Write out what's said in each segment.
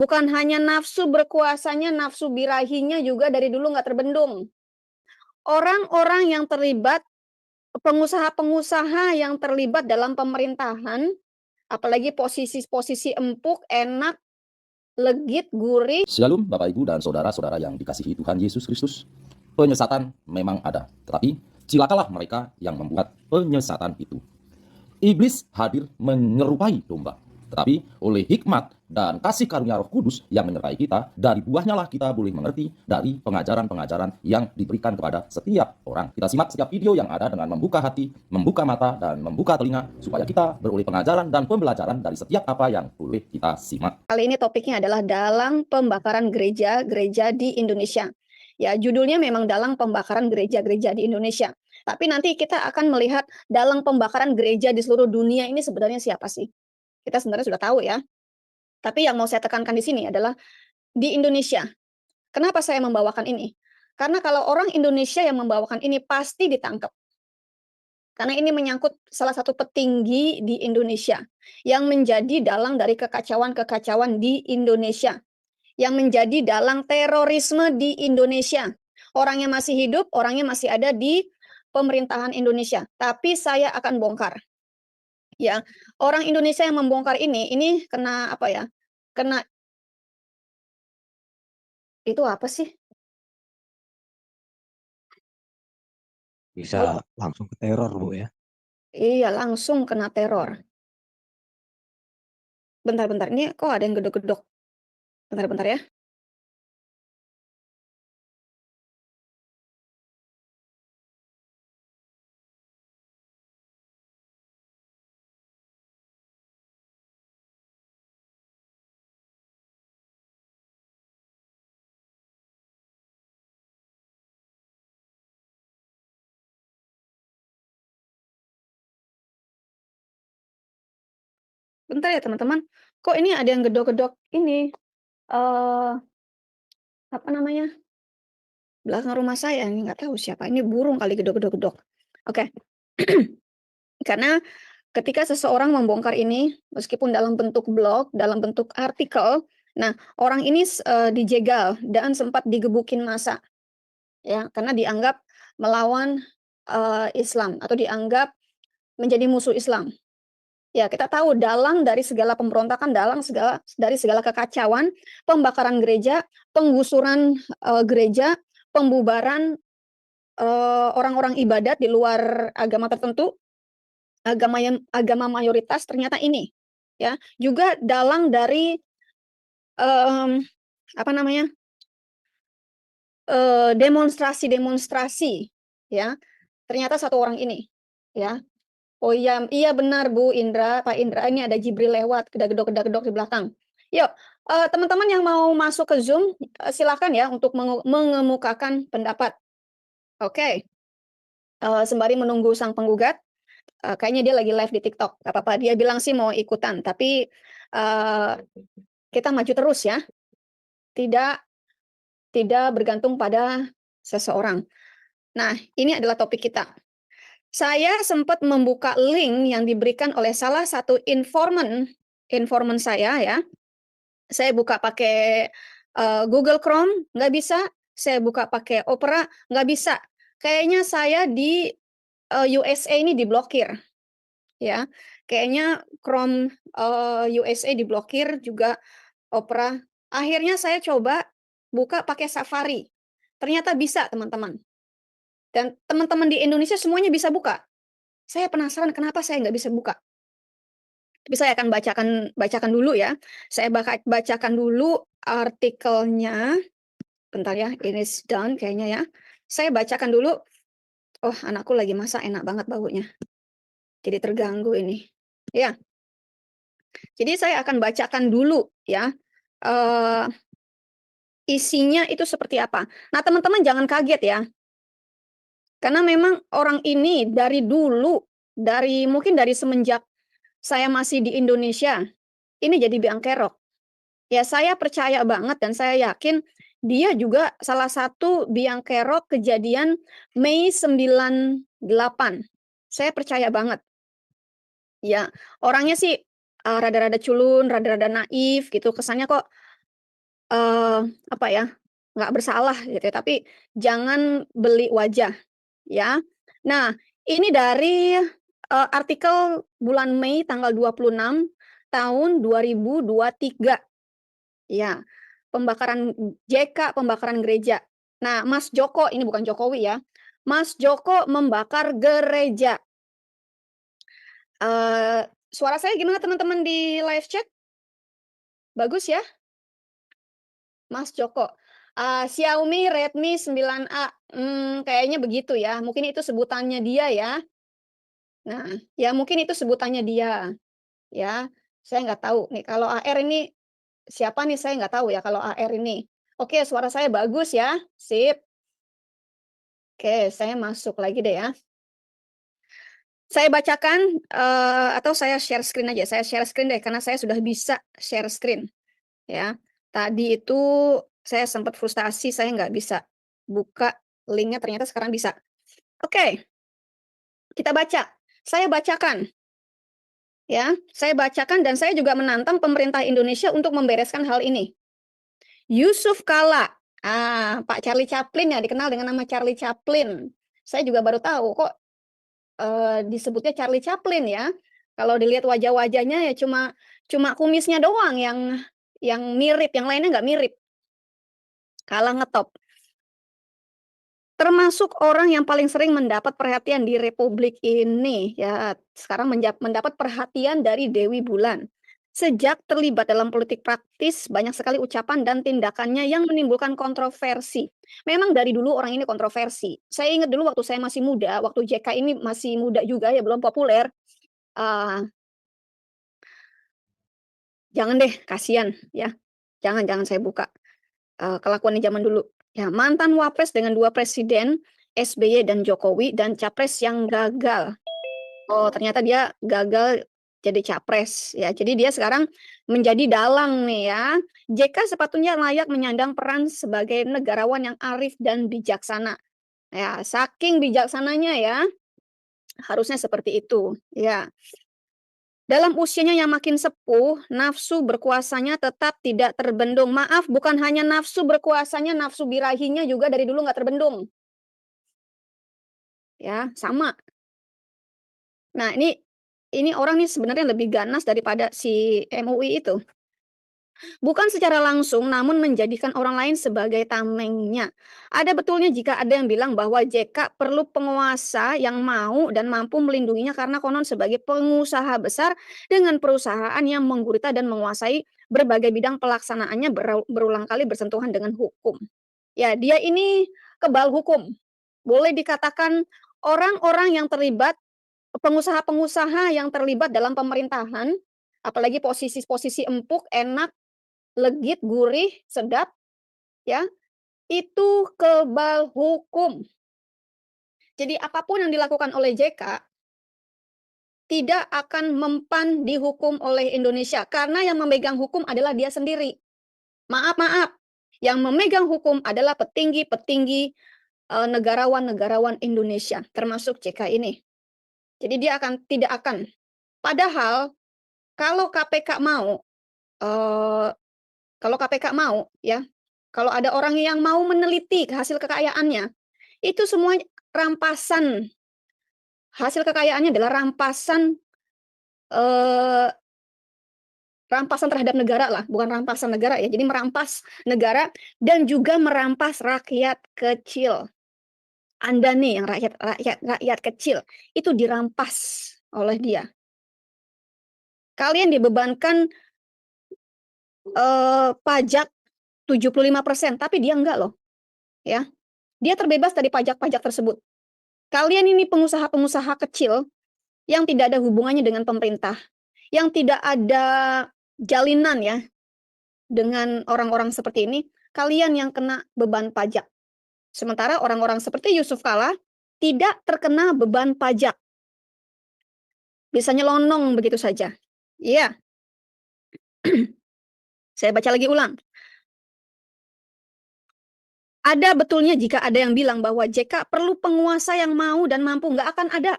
Bukan hanya nafsu berkuasanya, nafsu birahinya juga dari dulu nggak terbendung. Orang-orang yang terlibat, pengusaha-pengusaha yang terlibat dalam pemerintahan, apalagi posisi-posisi empuk, enak, legit, gurih. Shalom Bapak Ibu dan Saudara-saudara yang dikasihi Tuhan Yesus Kristus. Penyesatan memang ada, tetapi cilakalah mereka yang membuat penyesatan itu. Iblis hadir menyerupai domba, tetapi oleh hikmat dan kasih karunia Roh Kudus yang menyertai kita, dari buahnya lah kita boleh mengerti dari pengajaran-pengajaran yang diberikan kepada setiap orang. Kita simak setiap video yang ada dengan membuka hati, membuka mata, dan membuka telinga, supaya kita beroleh pengajaran dan pembelajaran dari setiap apa yang boleh kita simak. Kali ini topiknya adalah dalang pembakaran gereja-gereja di Indonesia. Ya, judulnya memang dalang pembakaran gereja-gereja di Indonesia. Tapi nanti kita akan melihat dalang pembakaran gereja di seluruh dunia ini sebenarnya siapa sih? Kita sebenarnya sudah tahu ya. Tapi yang mau saya tekankan di sini adalah di Indonesia. Kenapa saya membawakan ini? Karena kalau orang Indonesia yang membawakan ini pasti ditangkap. Karena ini menyangkut salah satu petinggi di Indonesia yang menjadi dalang dari kekacauan-kekacauan di Indonesia, yang menjadi dalang terorisme di Indonesia. Orangnya masih hidup, orangnya masih ada di pemerintahan Indonesia, tapi saya akan bongkar. Ya, orang Indonesia yang membongkar ini kena apa ya? Kena itu apa sih? Bisa Oh, langsung ke teror, Bu, ya. iya langsung kena teror. Bentar-bentar, ini kok ada yang gedok-gedok? Bentar-bentar ya. Bentar ya teman-teman. Kok ini ada yang gedok-gedok ini, eee, apa namanya, belakang rumah saya, ini nggak tahu siapa, ini burung kali gedok-gedok-gedok. Oke. Karena ketika seseorang membongkar ini, meskipun dalam bentuk blog, dalam bentuk artikel, nah orang ini dijegal dan sempat digebukin massa, ya, karena dianggap melawan, Islam atau dianggap menjadi musuh Islam. Ya, kita tahu dalang dari segala pemberontakan, dalang dari segala kekacauan, pembakaran gereja, penggusuran, gereja, pembubaran, orang-orang ibadat di luar agama tertentu, agama mayoritas ternyata ini, ya. Juga dalang dari, mmm, apa namanya, demonstrasi-demonstrasi, ya, ternyata satu orang ini, ya. Oh iya iya benar Bu Indra, Pak Indra, ini ada Jibril lewat, kedap-kedap di belakang. Yuk, teman-teman yang mau masuk ke Zoom, silakan ya untuk mengemukakan pendapat. Oke, sembari menunggu sang penggugat, kayaknya dia lagi live di TikTok, nggak apa-apa, dia bilang sih mau ikutan, tapi, eee, kita maju terus ya, tidak tidak bergantung pada seseorang. Nah, ini adalah topik kita. Saya sempat membuka link yang diberikan oleh salah satu informan saya ya. Saya buka pakai, Google Chrome, nggak bisa, saya buka pakai Opera, nggak bisa. Kayaknya saya di, USA ini diblokir, ya. Kayaknya Chrome, USA diblokir, juga Opera. Akhirnya saya coba buka pakai Safari, ternyata bisa teman-teman. Dan teman-teman di Indonesia semuanya bisa buka. Saya penasaran kenapa saya nggak bisa buka. Tapi saya akan bacakan bacakan dulu ya. Saya bacakan dulu artikelnya. Bentar ya, ini done kayaknya ya. Saya bacakan dulu. Oh, anakku lagi masak, enak banget baunya. Jadi terganggu ini. Ya, jadi saya akan bacakan dulu ya. eh, Isinya itu seperti apa. Nah, teman-teman jangan kaget ya. Karena memang orang ini dari dulu, mungkin dari semenjak saya masih di Indonesia, ini jadi biang kerok. Ya, saya percaya banget dan saya yakin dia juga salah satu biang kerok kejadian Mei 98. Saya percaya banget. Ya, orangnya sih, rada-rada culun, rada-rada naif gitu, kesannya kok apa ya, nggak bersalah gitu ya, tapi jangan beli wajah, ya. Nah, ini dari, artikel bulan Mei tanggal 26 tahun 2023, ya. Pembakaran JK pembakaran gereja. Nah, Mas Joko, ini bukan Jokowi ya, Mas Joko membakar gereja. Suara saya gimana teman-teman di live chat? Bagus ya? Mas Joko. Xiaomi Redmi 9A, kayaknya begitu ya, mungkin itu sebutannya dia ya. Nah, ya mungkin itu sebutannya dia, ya. Saya nggak tahu nih kalau AR ini siapa nih, saya nggak tahu ya kalau AR ini. Oke, suara saya bagus ya, sip. Oke, saya masuk lagi deh ya. Saya bacakan, atau saya share screen aja, saya share screen deh karena saya sudah bisa share screen, ya. Tadi itu saya sempat frustasi, saya nggak bisa buka linknya, ternyata sekarang bisa. Oke, kita baca. Saya bacakan, ya. Saya bacakan dan saya juga menantang pemerintah Indonesia untuk membereskan hal ini. Yusuf Kala, Pak Charlie Chaplin ya, dikenal dengan nama Charlie Chaplin. Saya juga baru tahu kok disebutnya Charlie Chaplin ya. Kalau dilihat wajah-wajahnya ya cuma cuma kumisnya doang yang mirip, yang lainnya nggak mirip. Kalah ngetop. Termasuk orang yang paling sering mendapat perhatian di republik ini, ya sekarang mendapat perhatian dari Dewi Bulan. Sejak terlibat dalam politik praktis, banyak sekali ucapan dan tindakannya yang menimbulkan kontroversi. Memang dari dulu orang ini kontroversi. Saya ingat dulu waktu saya masih muda, waktu JK ini masih muda juga ya, belum populer. Uh, Jangan deh, kasihan ya. Jangan saya buka kelakuan zaman dulu. Ya, mantan wapres dengan 2 presiden, SBY dan Jokowi, dan capres yang gagal. Oh, ternyata dia gagal jadi capres ya. Jadi dia sekarang menjadi dalang nih ya. JK sepatutnya layak menyandang peran sebagai negarawan yang arif dan bijaksana. Ya, saking bijaksananya ya, harusnya seperti itu. Ya. Dalam usianya yang makin sepuh, nafsu berkuasanya tetap tidak terbendung. Maaf, bukan hanya nafsu berkuasanya, nafsu birahinya juga dari dulu nggak terbendung. Ya, sama. Nah, ini orang nih sebenarnya lebih ganas daripada si MUI itu. Bukan secara langsung, namun menjadikan orang lain sebagai tamengnya. Ada betulnya jika ada yang bilang bahwa JK perlu penguasa yang mau dan mampu melindunginya karena konon sebagai pengusaha besar dengan perusahaan yang menggurita dan menguasai berbagai bidang pelaksanaannya berulang kali bersentuhan dengan hukum. Ya, dia ini kebal hukum. Boleh dikatakan orang-orang yang terlibat, pengusaha-pengusaha yang terlibat dalam pemerintahan, apalagi posisi-posisi empuk, enak, legit, gurih, sedap, ya, itu kebal hukum. Jadi apapun yang dilakukan oleh JK tidak akan mempan dihukum oleh Indonesia karena yang memegang hukum adalah dia sendiri. Maaf, yang memegang hukum adalah petinggi-petinggi negarawan-negarawan Indonesia, termasuk JK ini. Jadi dia tidak akan. Padahal kalau KPK mau, ya, kalau ada orang yang mau meneliti hasil kekayaannya, itu semua rampasan. Hasil kekayaannya adalah rampasan terhadap negara lah, bukan rampasan negara ya. Jadi merampas negara dan juga merampas rakyat kecil. Anda nih yang rakyat kecil itu dirampas oleh dia. Kalian dibebankan pajak 75%, tapi dia enggak loh. Ya. Dia terbebas dari pajak-pajak tersebut. Kalian ini pengusaha-pengusaha kecil yang tidak ada hubungannya dengan pemerintah, yang tidak ada jalinan ya dengan orang-orang seperti ini, kalian yang kena beban pajak. Sementara orang-orang seperti Yusuf Kala tidak terkena beban pajak. Bisa nyelonong begitu saja. Iya. Saya baca lagi ulang. Ada betulnya jika ada yang bilang bahwa JK perlu penguasa yang mau dan mampu. Nggak akan ada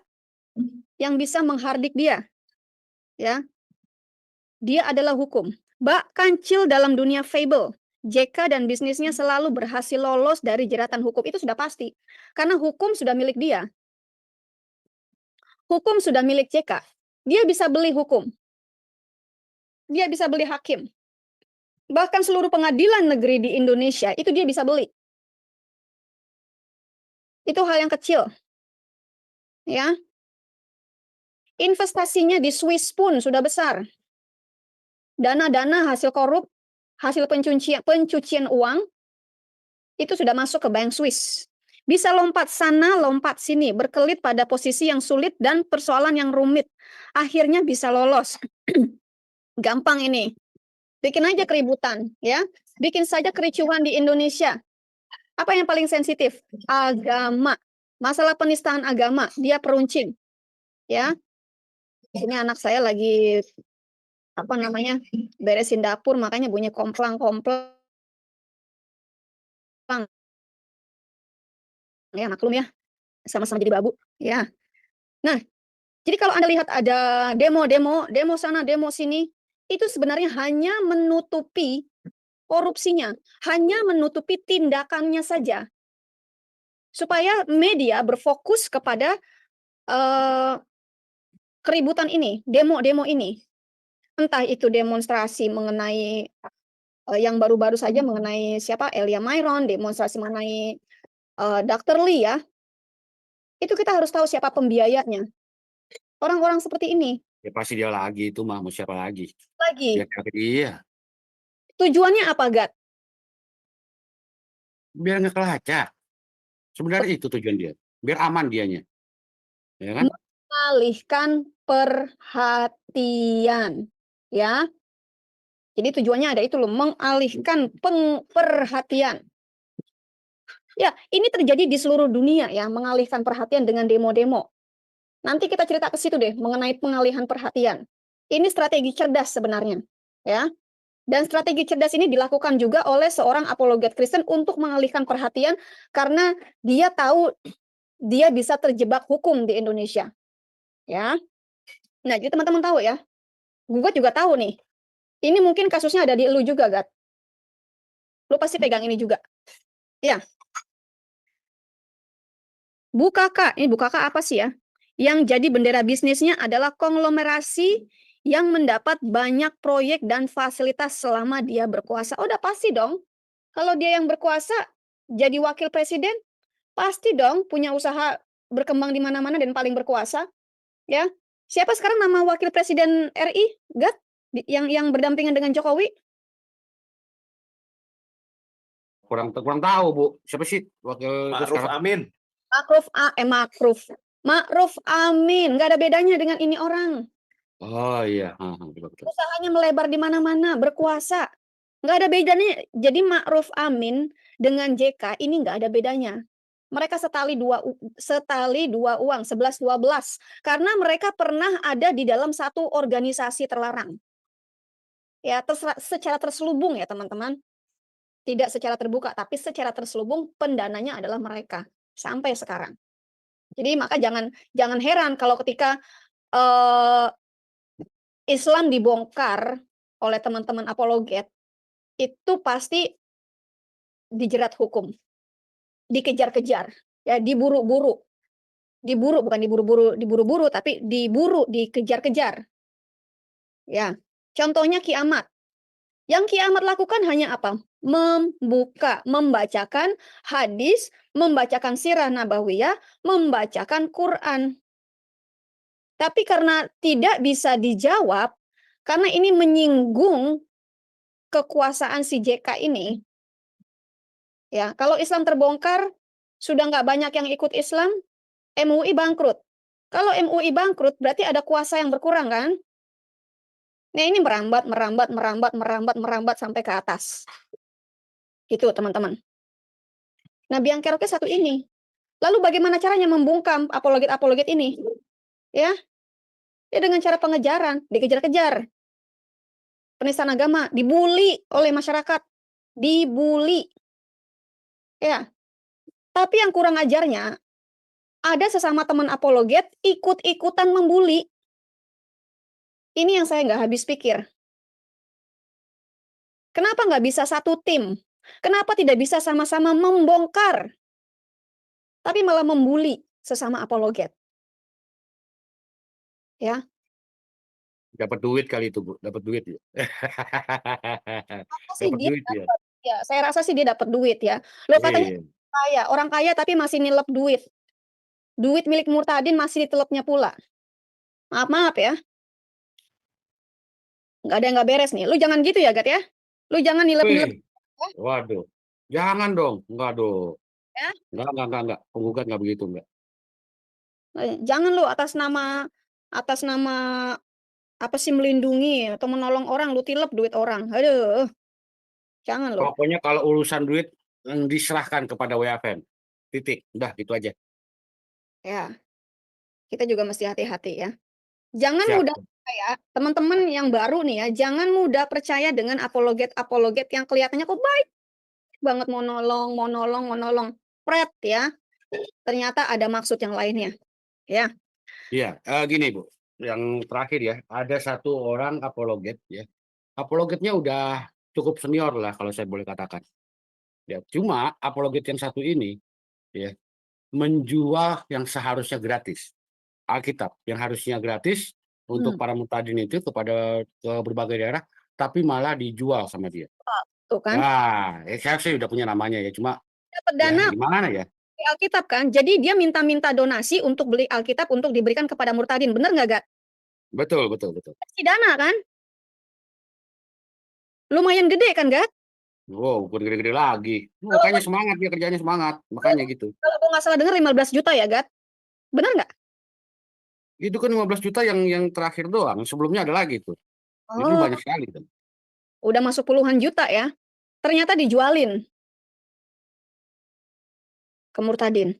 yang bisa menghardik dia. Ya. Dia adalah hukum. Bak kancil dalam dunia fable. JK dan bisnisnya selalu berhasil lolos dari jeratan hukum. Itu sudah pasti. Karena hukum sudah milik dia. Hukum sudah milik JK. Dia bisa beli hukum. Dia bisa beli hakim. Bahkan seluruh pengadilan negeri di Indonesia, itu dia bisa beli. Itu hal yang kecil. Ya. Investasinya di Swiss pun sudah besar. Dana-dana hasil korup, hasil pencucian uang, itu sudah masuk ke bank Swiss. Bisa lompat sana, lompat sini, berkelit pada posisi yang sulit dan persoalan yang rumit. Akhirnya bisa lolos. Gampang ini. Bikin aja keributan, ya. Bikin saja kericuhan di Indonesia. Apa yang paling sensitif? Agama. Masalah penistaan agama, dia peruncing. Ya. Ini anak saya lagi apa namanya? Beresin dapur, makanya bunyi komplang-komplang. Ya, maklum ya. Sama-sama jadi babu, ya. Nah, jadi kalau Anda lihat ada demo sana, demo sini, itu sebenarnya hanya menutupi korupsinya, hanya menutupi tindakannya saja. Supaya media berfokus kepada keributan ini, demo-demo ini. Entah itu demonstrasi mengenai yang baru-baru saja mengenai siapa Elia Myron, demonstrasi mengenai Dr. Lee ya. Itu kita harus tahu siapa pembiayanya. Orang-orang seperti ini. Ya pasti dia lagi itu mah, mau siapa lagi? Lagi. Iya. Tujuannya apa, Gat? Biar nggak kelacak. Sebenarnya itu tujuan dia. Biar aman dianya. Ya kan? Mengalihkan perhatian. Ya. Jadi tujuannya ada itu loh, mengalihkan perhatian. Ya, ini terjadi di seluruh dunia ya, mengalihkan perhatian dengan demo-demo. Nanti kita cerita ke situ deh, mengenai pengalihan perhatian. Ini strategi cerdas sebenarnya. Ya. Dan strategi cerdas ini dilakukan juga oleh seorang apologet Kristen untuk mengalihkan perhatian karena dia tahu dia bisa terjebak hukum di Indonesia. Ya. Nah, jadi teman-teman tahu ya. Gue juga tahu nih. Ini mungkin kasusnya ada di lu juga, Gat. Lu pasti pegang ini juga. Ya. Bukaka, ini Bukaka apa sih ya? Yang jadi bendera bisnisnya adalah konglomerasi yang mendapat banyak proyek dan fasilitas selama dia berkuasa. Oh, udah pasti dong. Kalau dia yang berkuasa, jadi wakil presiden, pasti dong punya usaha berkembang di mana-mana dan paling berkuasa. Ya. Siapa sekarang nama wakil presiden RI? Gat? Yang berdampingan dengan Jokowi? Kurang tahu, Bu. Siapa sih wakil itu Ma'ruf sekarang? Amin. Ma'ruf Amin. Nggak ada bedanya dengan ini orang. Oh iya. Betul. Usahanya melebar di mana-mana, berkuasa. Nggak ada bedanya. Jadi Ma'ruf Amin dengan JK ini nggak ada bedanya. Mereka setali dua uang, 11-12. Karena mereka pernah ada di dalam satu organisasi terlarang. Ya, secara terselubung ya teman-teman. Tidak secara terbuka, tapi secara terselubung pendananya adalah mereka. Sampai sekarang. Jadi maka jangan heran kalau ketika Islam dibongkar oleh teman-teman apologet, itu pasti dijerat hukum, dikejar-kejar, ya diburu-buru, bukan diburu-buru, tapi dikejar-kejar. Ya, contohnya kiamat. Yang kiamat lakukan hanya apa? Membacakan hadis, membacakan sirah nabawiyah, membacakan Quran. Tapi karena tidak bisa dijawab, karena ini menyinggung kekuasaan si JK ini, ya kalau Islam terbongkar, sudah nggak banyak yang ikut Islam, MUI bangkrut. Kalau MUI bangkrut, berarti ada kuasa yang berkurang kan? Nah ini merambat sampai ke atas. Gitu teman-teman. Nah biang keroknya satu ini. Lalu bagaimana caranya membungkam apologet-apologet ini? Ya dengan cara pengejaran, dikejar-kejar. Penistaan agama, dibully oleh masyarakat. Dibully. Ya. Tapi yang kurang ajarnya, ada sesama teman apologet ikut-ikutan membuli. Ini yang saya nggak habis pikir. Kenapa nggak bisa satu tim? Kenapa tidak bisa sama-sama membongkar, tapi malah membuli sesama apologet? Ya, Dapat duit kali itu, Bu, dapat duit ya. apa sih Dapat dia duit ya? dapat ya, saya rasa sih dia dapat duit ya. Loh katanya Iya. kaya, orang kaya tapi masih nilep duit. Duit milik Murtadin masih ditelepnya pula. Maaf-maaf ya, nggak ada yang nggak beres nih. Lu jangan gitu ya, Gat ya. Lu jangan nilep-nilep Wih, waduh. Jangan dong. Enggak dong. ya. Enggak. Penggugat enggak begitu, enggak. Jangan lu atas nama apa sih melindungi atau menolong orang lu tilep duit orang. Aduh, jangan lu. Pokoknya kalau urusan duit diserahkan kepada WFM. Titik. Udah gitu aja. Ya, kita juga mesti hati-hati ya. Jangan Siap. mudah percaya, teman-teman yang baru nih ya, jangan mudah percaya dengan apologet-apologet yang kelihatannya kok baik banget mau nolong. Pret ya. Ternyata ada maksud yang lainnya. Ya. Iya, gini Bu, yang terakhir ya, ada satu orang apologet ya. Apologetnya udah cukup senior lah kalau saya boleh katakan. Ya, cuma apologet yang satu ini ya menjual yang seharusnya gratis. Alkitab yang harusnya gratis untuk para mutadin itu ke berbagai daerah, tapi malah dijual sama dia. Tuh kan. Nah, saya sih udah punya namanya ya, cuma Dapat ya dana gimana ya? beli Alkitab kan. Jadi dia minta donasi untuk beli Alkitab untuk diberikan kepada Murtadin. Bener nggak, Gat? Betul. Kasih dana kan? Lumayan gede kan, Gat? Wow, bukan gede-gede lagi. Makanya semangat dia kerjanya semangat, makanya gitu. Kalau gue nggak salah dengar 15 juta ya, Gat? Bener nggak? Itu kan 15 juta yang terakhir doang, sebelumnya ada lagi tuh. Itu Oh, banyak sekali kan. udah masuk puluhan juta ya. Ternyata dijualin ke Murtadin.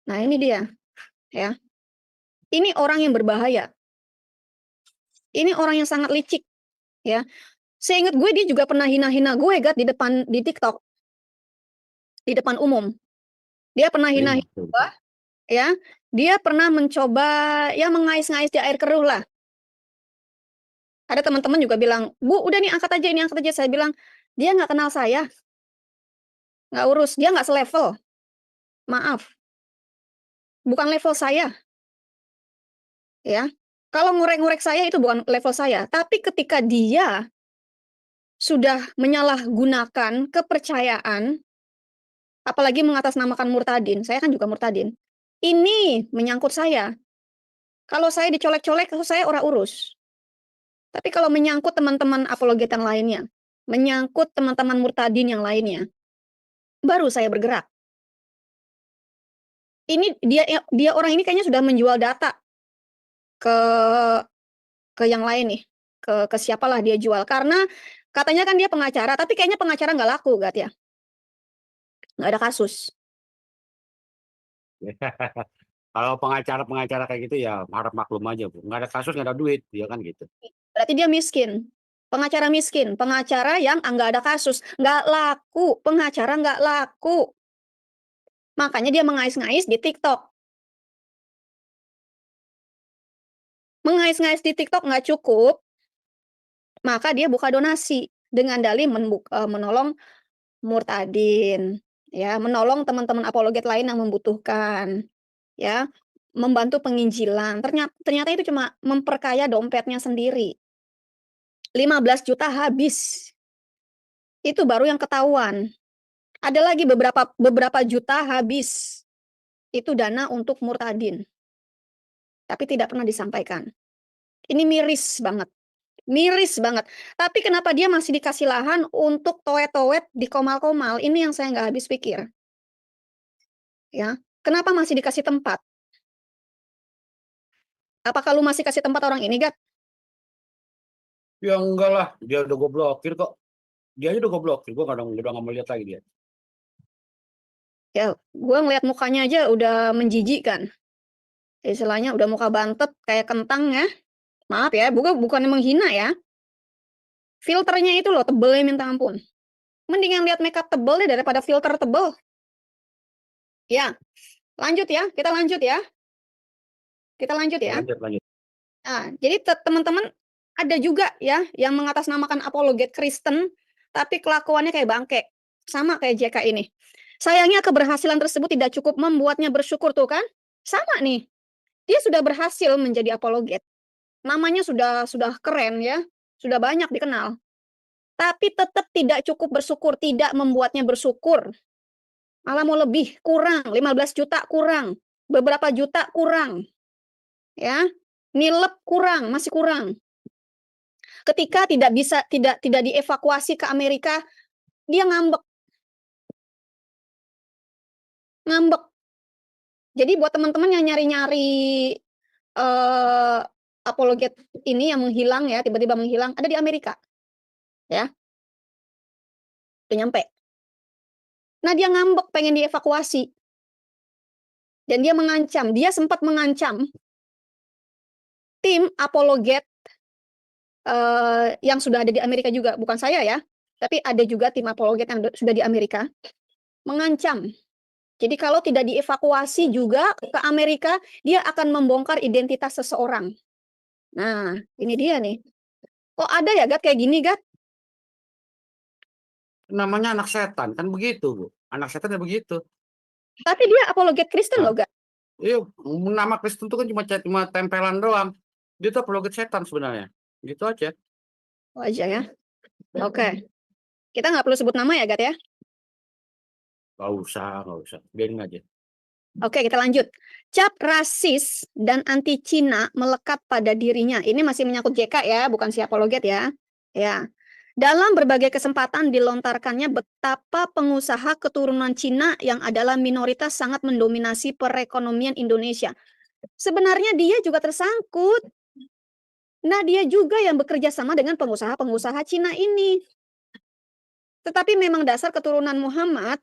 Nah, ini dia, ya. Ini orang yang berbahaya. Ini orang yang sangat licik, ya. Seingat gue dia juga pernah hina-hina gue, Gat, di TikTok, di depan umum. Dia pernah Iya, hina-hina betul. gue, ya. Dia pernah mencoba ya mengais-ngais di air keruh lah. Ada teman-teman juga bilang, "Bu, udah nih angkat aja ini, angkat aja." Saya bilang, "Dia nggak kenal saya, nggak urus, dia nggak selevel. Maaf, bukan level saya." Ya. Kalau ngorek-ngorek saya itu bukan level saya, tapi ketika dia sudah menyalahgunakan kepercayaan, apalagi mengatasnamakan Murtadin, saya kan juga Murtadin. Ini menyangkut saya. Kalau saya dicolek-colek, saya ora urus. Tapi kalau menyangkut teman-teman apologet yang lainnya, menyangkut teman-teman Murtadin yang lainnya, baru saya bergerak. Ini dia orang ini kayaknya sudah menjual data ke yang lain nih, ke siapalah dia jual. Karena katanya kan dia pengacara, tapi kayaknya pengacara nggak laku, Gat ya. Nggak ada kasus. Kalau pengacara-pengacara kayak gitu ya harap maklum aja, Bu. Nggak ada kasus, nggak ada duit, ya kan gitu. Berarti dia miskin. Pengacara miskin, pengacara yang nggak ada kasus, nggak laku, pengacara nggak laku. Makanya dia mengais-ngais di TikTok. Mengais-ngais di TikTok nggak cukup, maka dia buka donasi dengan dalih menolong Murtadin, ya, menolong teman-teman apologet lain yang membutuhkan, ya, membantu penginjilan. Ternyata itu cuma memperkaya dompetnya sendiri. 15 juta habis. Itu baru yang ketahuan. Ada lagi beberapa juta habis. Itu dana untuk Murtadin. Tapi tidak pernah disampaikan. Ini miris banget. Miris banget. Tapi kenapa dia masih dikasih lahan untuk towet-towet di komal-komal? Ini yang saya nggak habis pikir. Ya, kenapa masih dikasih tempat? Apakah lu masih kasih tempat orang ini, Gat? Ya enggak lah, dia udah gue blokir kok. Dia aja udah gue blokir, gue udah nggak mau lihat lagi dia. Ya, gue ngeliat mukanya aja udah menjijikkan. Istilahnya udah muka bantet kayak kentang ya. Maaf ya, bukan menghina ya. Filternya itu loh tebelnya minta ampun. Mendingan lihat makeup tebel deh daripada filter tebel. Ya, lanjut ya. Kita lanjut ya. Kita lanjut ya. Lanjut. Nah, jadi teman-teman Ada juga ya yang mengatasnamakan apologet Kristen, tapi kelakuannya kayak bangke. Sama kayak JK ini. Sayangnya keberhasilan tersebut tidak cukup membuatnya bersyukur tuh kan. Sama nih. Dia sudah berhasil menjadi apologet. Namanya sudah keren ya. Sudah banyak dikenal. Tapi tetap tidak cukup bersyukur, tidak membuatnya bersyukur. Malah mau lebih, kurang, 15 juta kurang, beberapa juta kurang. Ya. Nilep kurang, masih kurang. Ketika tidak dievakuasi ke Amerika, dia ngambek. Ngambek. Jadi buat teman-teman yang nyari-nyari apologet ini yang menghilang ya, tiba-tiba menghilang, ada di Amerika. Ya. Udah nyampe. Nah, dia ngambek pengen dievakuasi. Dan dia sempat mengancam tim apologet yang sudah ada di Amerika juga, bukan saya ya, tapi ada juga tim apologet yang sudah di Amerika, mengancam. Jadi kalau tidak dievakuasi juga ke Amerika, dia akan membongkar identitas seseorang. Nah, ini dia nih. Kok ada ya, Gat, kayak gini, Gat? Namanya anak setan, kan begitu, Bu. Anak setan ya begitu. Tapi dia apologet Kristen Nah. loh, Gat. Iya, nama Kristen itu kan cuma tempelan doang. Dia tuh apologet setan sebenarnya. Gitu aja. Oh aja ya. Oke. Kita nggak perlu sebut nama ya, Gat ya? Nggak usah. Biarin aja. Oke, kita lanjut. Cap rasis dan anti Cina melekat pada dirinya. Ini masih menyangkut JK ya, bukan si apologet ya. Ya. Dalam berbagai kesempatan dilontarkannya betapa pengusaha keturunan Cina yang adalah minoritas sangat mendominasi perekonomian Indonesia. Sebenarnya dia juga tersangkut. Nah, dia juga yang bekerja sama dengan pengusaha-pengusaha Cina ini. Tetapi memang dasar keturunan Muhammad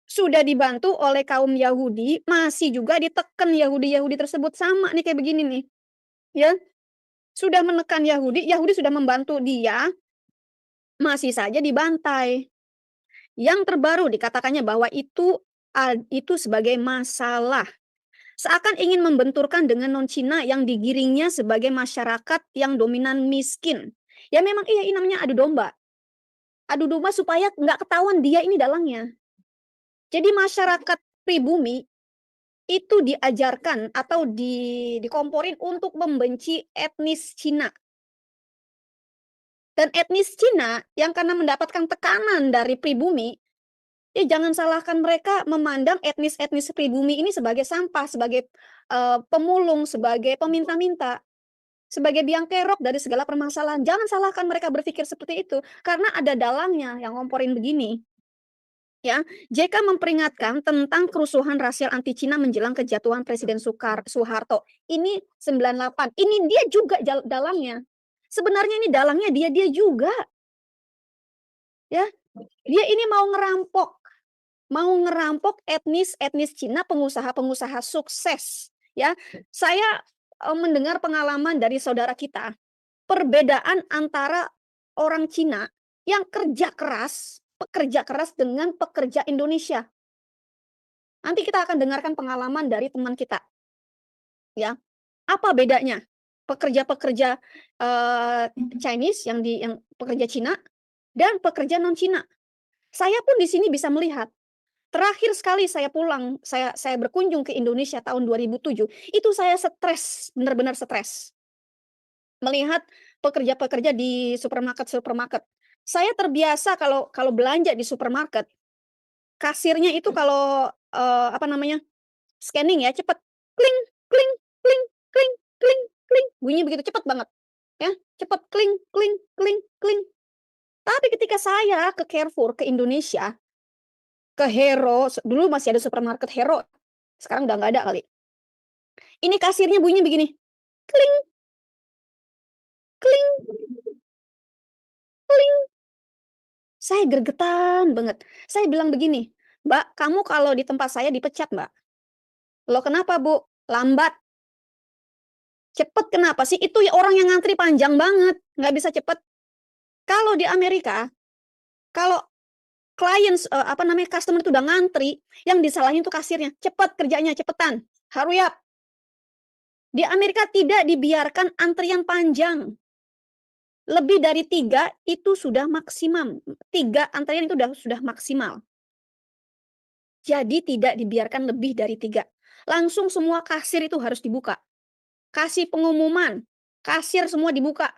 sudah dibantu oleh kaum Yahudi, masih juga ditekan Yahudi-Yahudi tersebut. Sama nih kayak begini nih. Ya. Sudah menekan Yahudi, Yahudi sudah membantu dia, masih saja dibantai. Yang terbaru dikatakannya bahwa itu sebagai masalah. Seakan ingin membenturkan dengan non-Cina yang digiringnya sebagai masyarakat yang dominan miskin. Ya memang iya, ini namanya adu domba. Adu domba supaya nggak ketahuan dia ini dalangnya. Jadi masyarakat pribumi itu diajarkan atau dikomporin untuk membenci etnis Cina. Dan etnis Cina yang karena mendapatkan tekanan dari pribumi, ya jangan salahkan mereka memandang etnis-etnis pribumi ini sebagai sampah, sebagai pemulung, sebagai peminta-minta, sebagai biang kerok dari segala permasalahan. Jangan salahkan mereka berpikir seperti itu, karena ada dalangnya yang ngomporin begini. Ya, JK memperingatkan tentang kerusuhan rasial anti Cina menjelang kejatuhan Presiden Soeharto. Ini 98. Ini dia juga dalangnya. Sebenarnya ini dalangnya dia juga. Ya, dia ini mau ngerampok etnis Cina, pengusaha-pengusaha sukses. Ya, saya mendengar pengalaman dari saudara kita, perbedaan antara orang Cina yang pekerja keras dengan pekerja Indonesia. Nanti kita akan dengarkan pengalaman dari teman kita. Ya, apa bedanya pekerja-pekerja Chinese yang pekerja Cina dan pekerja non Cina? Saya pun di sini bisa melihat. Terakhir sekali saya pulang, saya berkunjung ke Indonesia tahun 2007, itu saya stres, benar-benar stres. Melihat pekerja-pekerja di supermarket. Saya terbiasa kalau belanja di supermarket, kasirnya itu kalau scanning ya cepet, kling kling kling kling kling kling, bunyinya begitu cepet banget, ya cepet kling kling kling kling. Tapi ketika saya ke Carrefour ke Indonesia, ke Hero, dulu masih ada supermarket Hero, sekarang udah nggak ada kali. Ini kasirnya bunyinya begini, kling kling kling. Saya gregetan banget. Saya bilang begini, "Mbak, kamu kalau di tempat saya dipecat, Mbak." "Loh kenapa, Bu?" "Lambat." "Cepet kenapa sih? Itu ya orang yang ngantri panjang banget, nggak bisa cepet." Kalau di Amerika, kalau customer itu udah ngantri, yang disalahin tuh kasirnya, "Cepet kerjanya, cepetan, hurry up." Di Amerika tidak dibiarkan antrian panjang. Lebih dari 3 itu sudah maksimum. 3 antrian itu sudah maksimal. Jadi tidak dibiarkan lebih dari 3. Langsung semua kasir itu harus dibuka. Kasih pengumuman, kasir semua dibuka.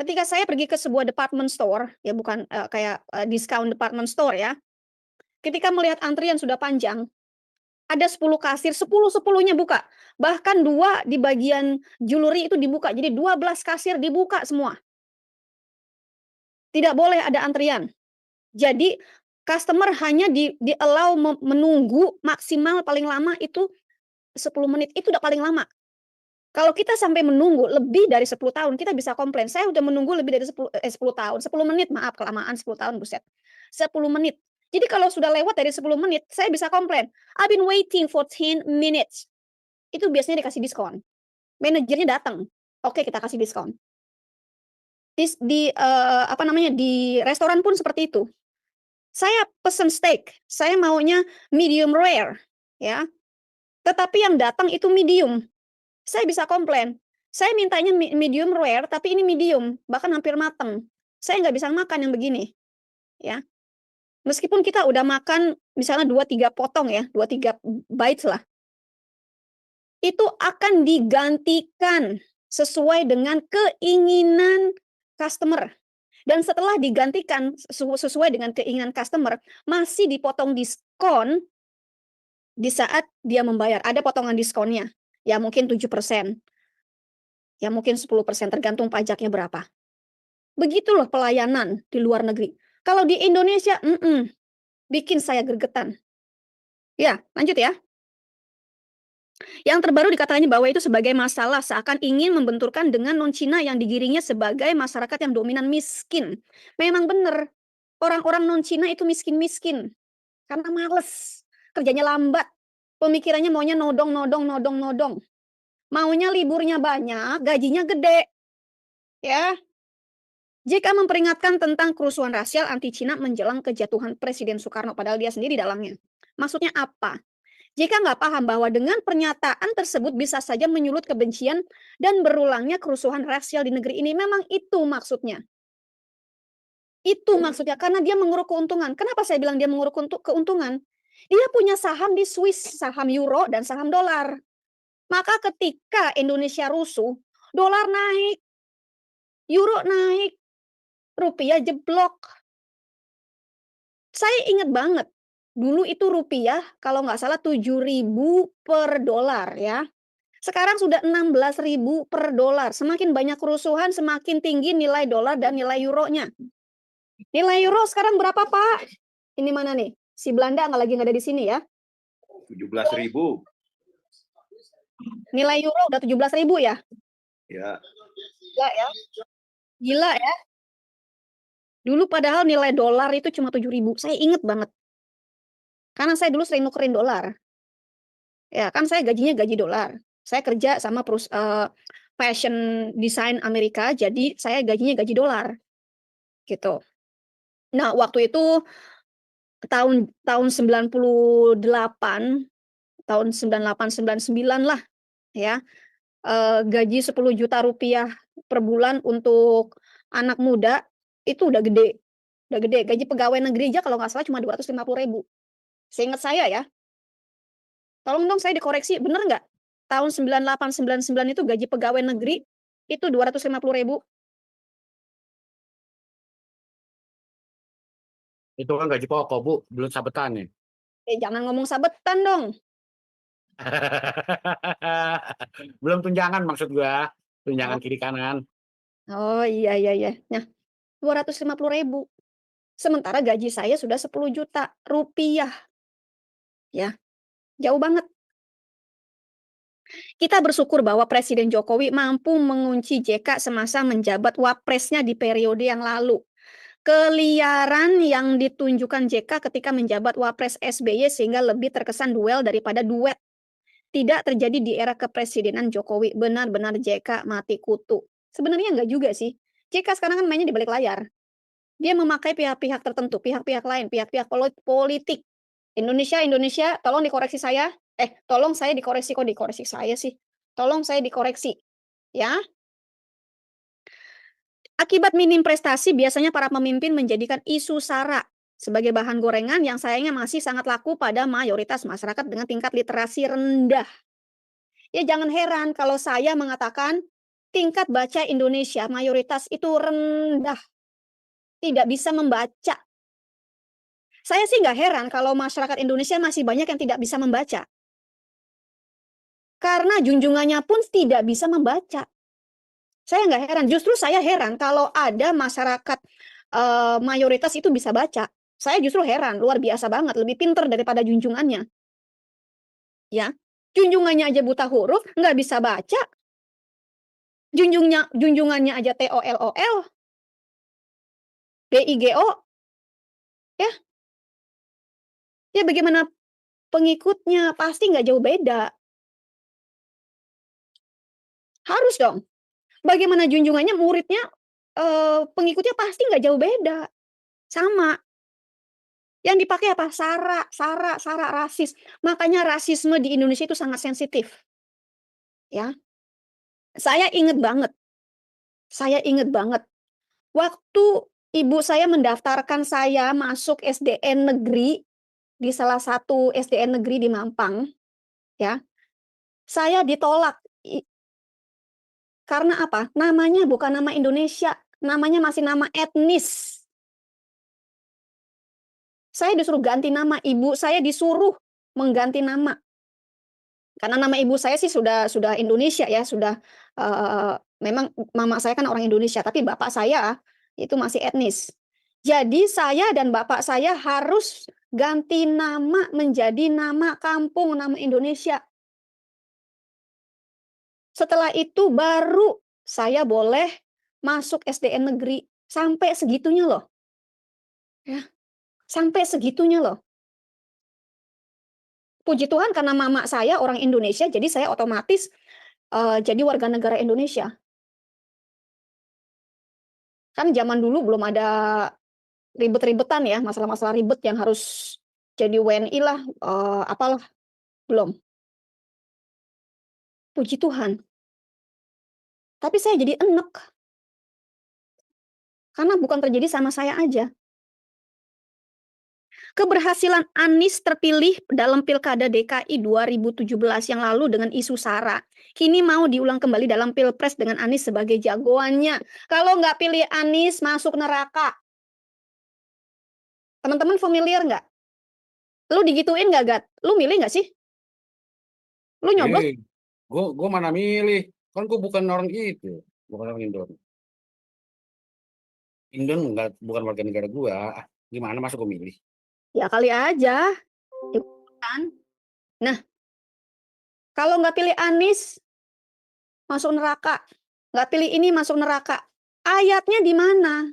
Ketika saya pergi ke sebuah department store, ya bukan kayak discount department store ya. Ketika melihat antrian sudah panjang, ada 10 kasir, 10-10-nya buka. Bahkan 2 di bagian jewelry itu dibuka. Jadi 12 kasir dibuka semua. Tidak boleh ada antrian. Jadi customer hanya di-allow menunggu maksimal paling lama itu 10 menit. Itu udah paling lama. Kalau kita sampai menunggu lebih dari 10 tahun, kita bisa komplain. Saya udah menunggu lebih dari 10 tahun, 10 menit, maaf kelamaan 10 tahun, buset. 10 menit. Jadi kalau sudah lewat dari 10 menit, saya bisa komplain. I've been waiting for 10 minutes. Itu biasanya dikasih diskon. Manajernya datang. Oke, kita kasih diskon. Di restoran pun seperti itu. Saya pesen steak, saya maunya medium rare, ya. Tetapi yang datang itu medium. Saya bisa komplain. Saya mintanya medium rare, tapi ini medium, bahkan hampir matang. Saya nggak bisa makan yang begini, ya. Meskipun kita udah makan misalnya 2-3 potong ya, 2-3 bites lah. Itu akan digantikan sesuai dengan keinginan customer. Dan setelah digantikan sesuai dengan keinginan customer, masih dipotong diskon di saat dia membayar. Ada potongan diskonnya, ya mungkin 7%, ya mungkin 10%, tergantung pajaknya berapa. Begitu loh pelayanan di luar negeri. Kalau di Indonesia, bikin saya gregetan. Ya, lanjut ya. Yang terbaru dikatakannya bahwa itu sebagai masalah seakan ingin membenturkan dengan non-Cina yang digiringnya sebagai masyarakat yang dominan miskin. Memang benar, orang-orang non-Cina itu miskin-miskin. Karena males, kerjanya lambat, pemikirannya maunya nodong. Maunya liburnya banyak, gajinya gede. Ya. JK memperingatkan tentang kerusuhan rasial anti-Cina menjelang kejatuhan Presiden Soekarno, padahal dia sendiri dalamnya. Maksudnya apa? JK nggak paham bahwa dengan pernyataan tersebut bisa saja menyulut kebencian dan berulangnya kerusuhan rasial di negeri ini. Memang itu maksudnya. Itu maksudnya, karena dia menguruk keuntungan. Kenapa saya bilang dia menguruk keuntungan? Dia punya saham di Swiss, saham euro dan saham dolar. Maka ketika Indonesia rusuh, dolar naik, euro naik, rupiah jeblok. Saya ingat banget, dulu itu rupiah kalau nggak salah 7.000 per dolar ya. Sekarang sudah 16.000 per dolar. Semakin banyak kerusuhan, semakin tinggi nilai dolar dan nilai euronya. Nilai euro sekarang berapa, Pak? Ini mana nih? Si Belanda nggak ada di sini ya. 17.000. Nilai euro udah 17.000 ya? Ya. Gila ya. Gila ya. Dulu padahal nilai dolar itu cuma 7.000. Saya inget banget. Karena saya dulu sering nukerin dolar. Ya, kan saya gajinya gaji dolar. Saya kerja sama fashion design Amerika, jadi saya gajinya gaji dolar. Gitu. Nah, waktu itu tahun 98, tahun 98 99 lah ya. Gaji 10 juta rupiah per bulan untuk anak muda itu udah gede. Udah gede. Gaji pegawai negeri aja kalau nggak salah cuma 250.000. Seingat saya ya. Tolong dong saya dikoreksi, bener nggak? Tahun 98 99 itu gaji pegawai negeri itu 250.000. Itu kan gaji pokok, Bu, belum sabetan nih. Jangan ngomong sabetan dong. Belum tunjangan maksud gua, tunjangan kiri kanan. Oh iya. Nah, 250.000. Sementara gaji saya sudah 10 juta rupiah. Ya, jauh banget. Kita bersyukur bahwa Presiden Jokowi mampu mengunci JK semasa menjabat wapresnya di periode yang lalu. Keliaran yang ditunjukkan JK ketika menjabat wapres SBY sehingga lebih terkesan duel daripada duet. Tidak terjadi di era kepresidenan Jokowi. Benar-benar JK mati kutu. Sebenarnya enggak juga sih. JK sekarang kan mainnya di balik layar. Dia memakai pihak-pihak tertentu, pihak-pihak lain, pihak-pihak politik. Indonesia, tolong dikoreksi saya. Tolong saya dikoreksi, kok dikoreksi saya sih. Tolong saya dikoreksi, ya. Akibat minim prestasi, biasanya para pemimpin menjadikan isu SARA sebagai bahan gorengan yang sayangnya masih sangat laku pada mayoritas masyarakat dengan tingkat literasi rendah. Ya jangan heran kalau saya mengatakan tingkat baca Indonesia mayoritas itu rendah, tidak bisa membaca. Saya sih nggak heran kalau masyarakat Indonesia masih banyak yang tidak bisa membaca. Karena junjungannya pun tidak bisa membaca. Saya nggak heran, justru saya heran kalau ada masyarakat mayoritas itu bisa baca. Saya justru heran, luar biasa banget, lebih pinter daripada junjungannya. Ya, junjungannya aja buta huruf, nggak bisa baca. Junjungannya aja TOLOL, BIGO, ya, ya bagaimana pengikutnya pasti nggak jauh beda. Harus dong. Bagaimana junjungannya, muridnya, pengikutnya pasti nggak jauh beda. Sama. Yang dipakai apa? SARA, rasis. Makanya rasisme di Indonesia itu sangat sensitif. Ya. Saya inget banget. Waktu ibu saya mendaftarkan saya masuk SDN negeri di salah satu SDN negeri di Mampang, ya. Saya ditolak. Karena apa? Namanya bukan nama Indonesia, namanya masih nama etnis. Saya disuruh ganti nama, ibu saya disuruh mengganti nama. Karena nama ibu saya sih sudah Indonesia ya, sudah memang mama saya kan orang Indonesia, tapi bapak saya itu masih etnis. Jadi saya dan bapak saya harus ganti nama menjadi nama kampung, nama Indonesia. Setelah itu baru saya boleh masuk SDN negeri. Sampai segitunya loh. Ya, sampai segitunya loh. Puji Tuhan karena mama saya orang Indonesia, jadi saya otomatis jadi warga negara Indonesia. Kan zaman dulu belum ada ribet-ribetan ya, masalah-masalah ribet yang harus jadi WNI lah, apalah, belum. Puji Tuhan. Tapi saya jadi enek. Karena bukan terjadi sama saya aja. Keberhasilan Anies terpilih dalam Pilkada DKI 2017 yang lalu dengan isu SARA, kini mau diulang kembali dalam Pilpres dengan Anies sebagai jagoannya. Kalau nggak pilih Anies, masuk neraka. Teman-teman familiar nggak? Lu digituin nggak, Gat? Lu milih nggak sih? Lu nyoblos? Gue mana milih? Kan gue bukan orang itu, bukan orang Indon. Indon bukan warga negara gue. Gimana masa gue milih? Ya kali aja. Ikutan. Nah, kalau nggak pilih Anies, masuk neraka. Nggak pilih ini, masuk neraka. Ayatnya di mana?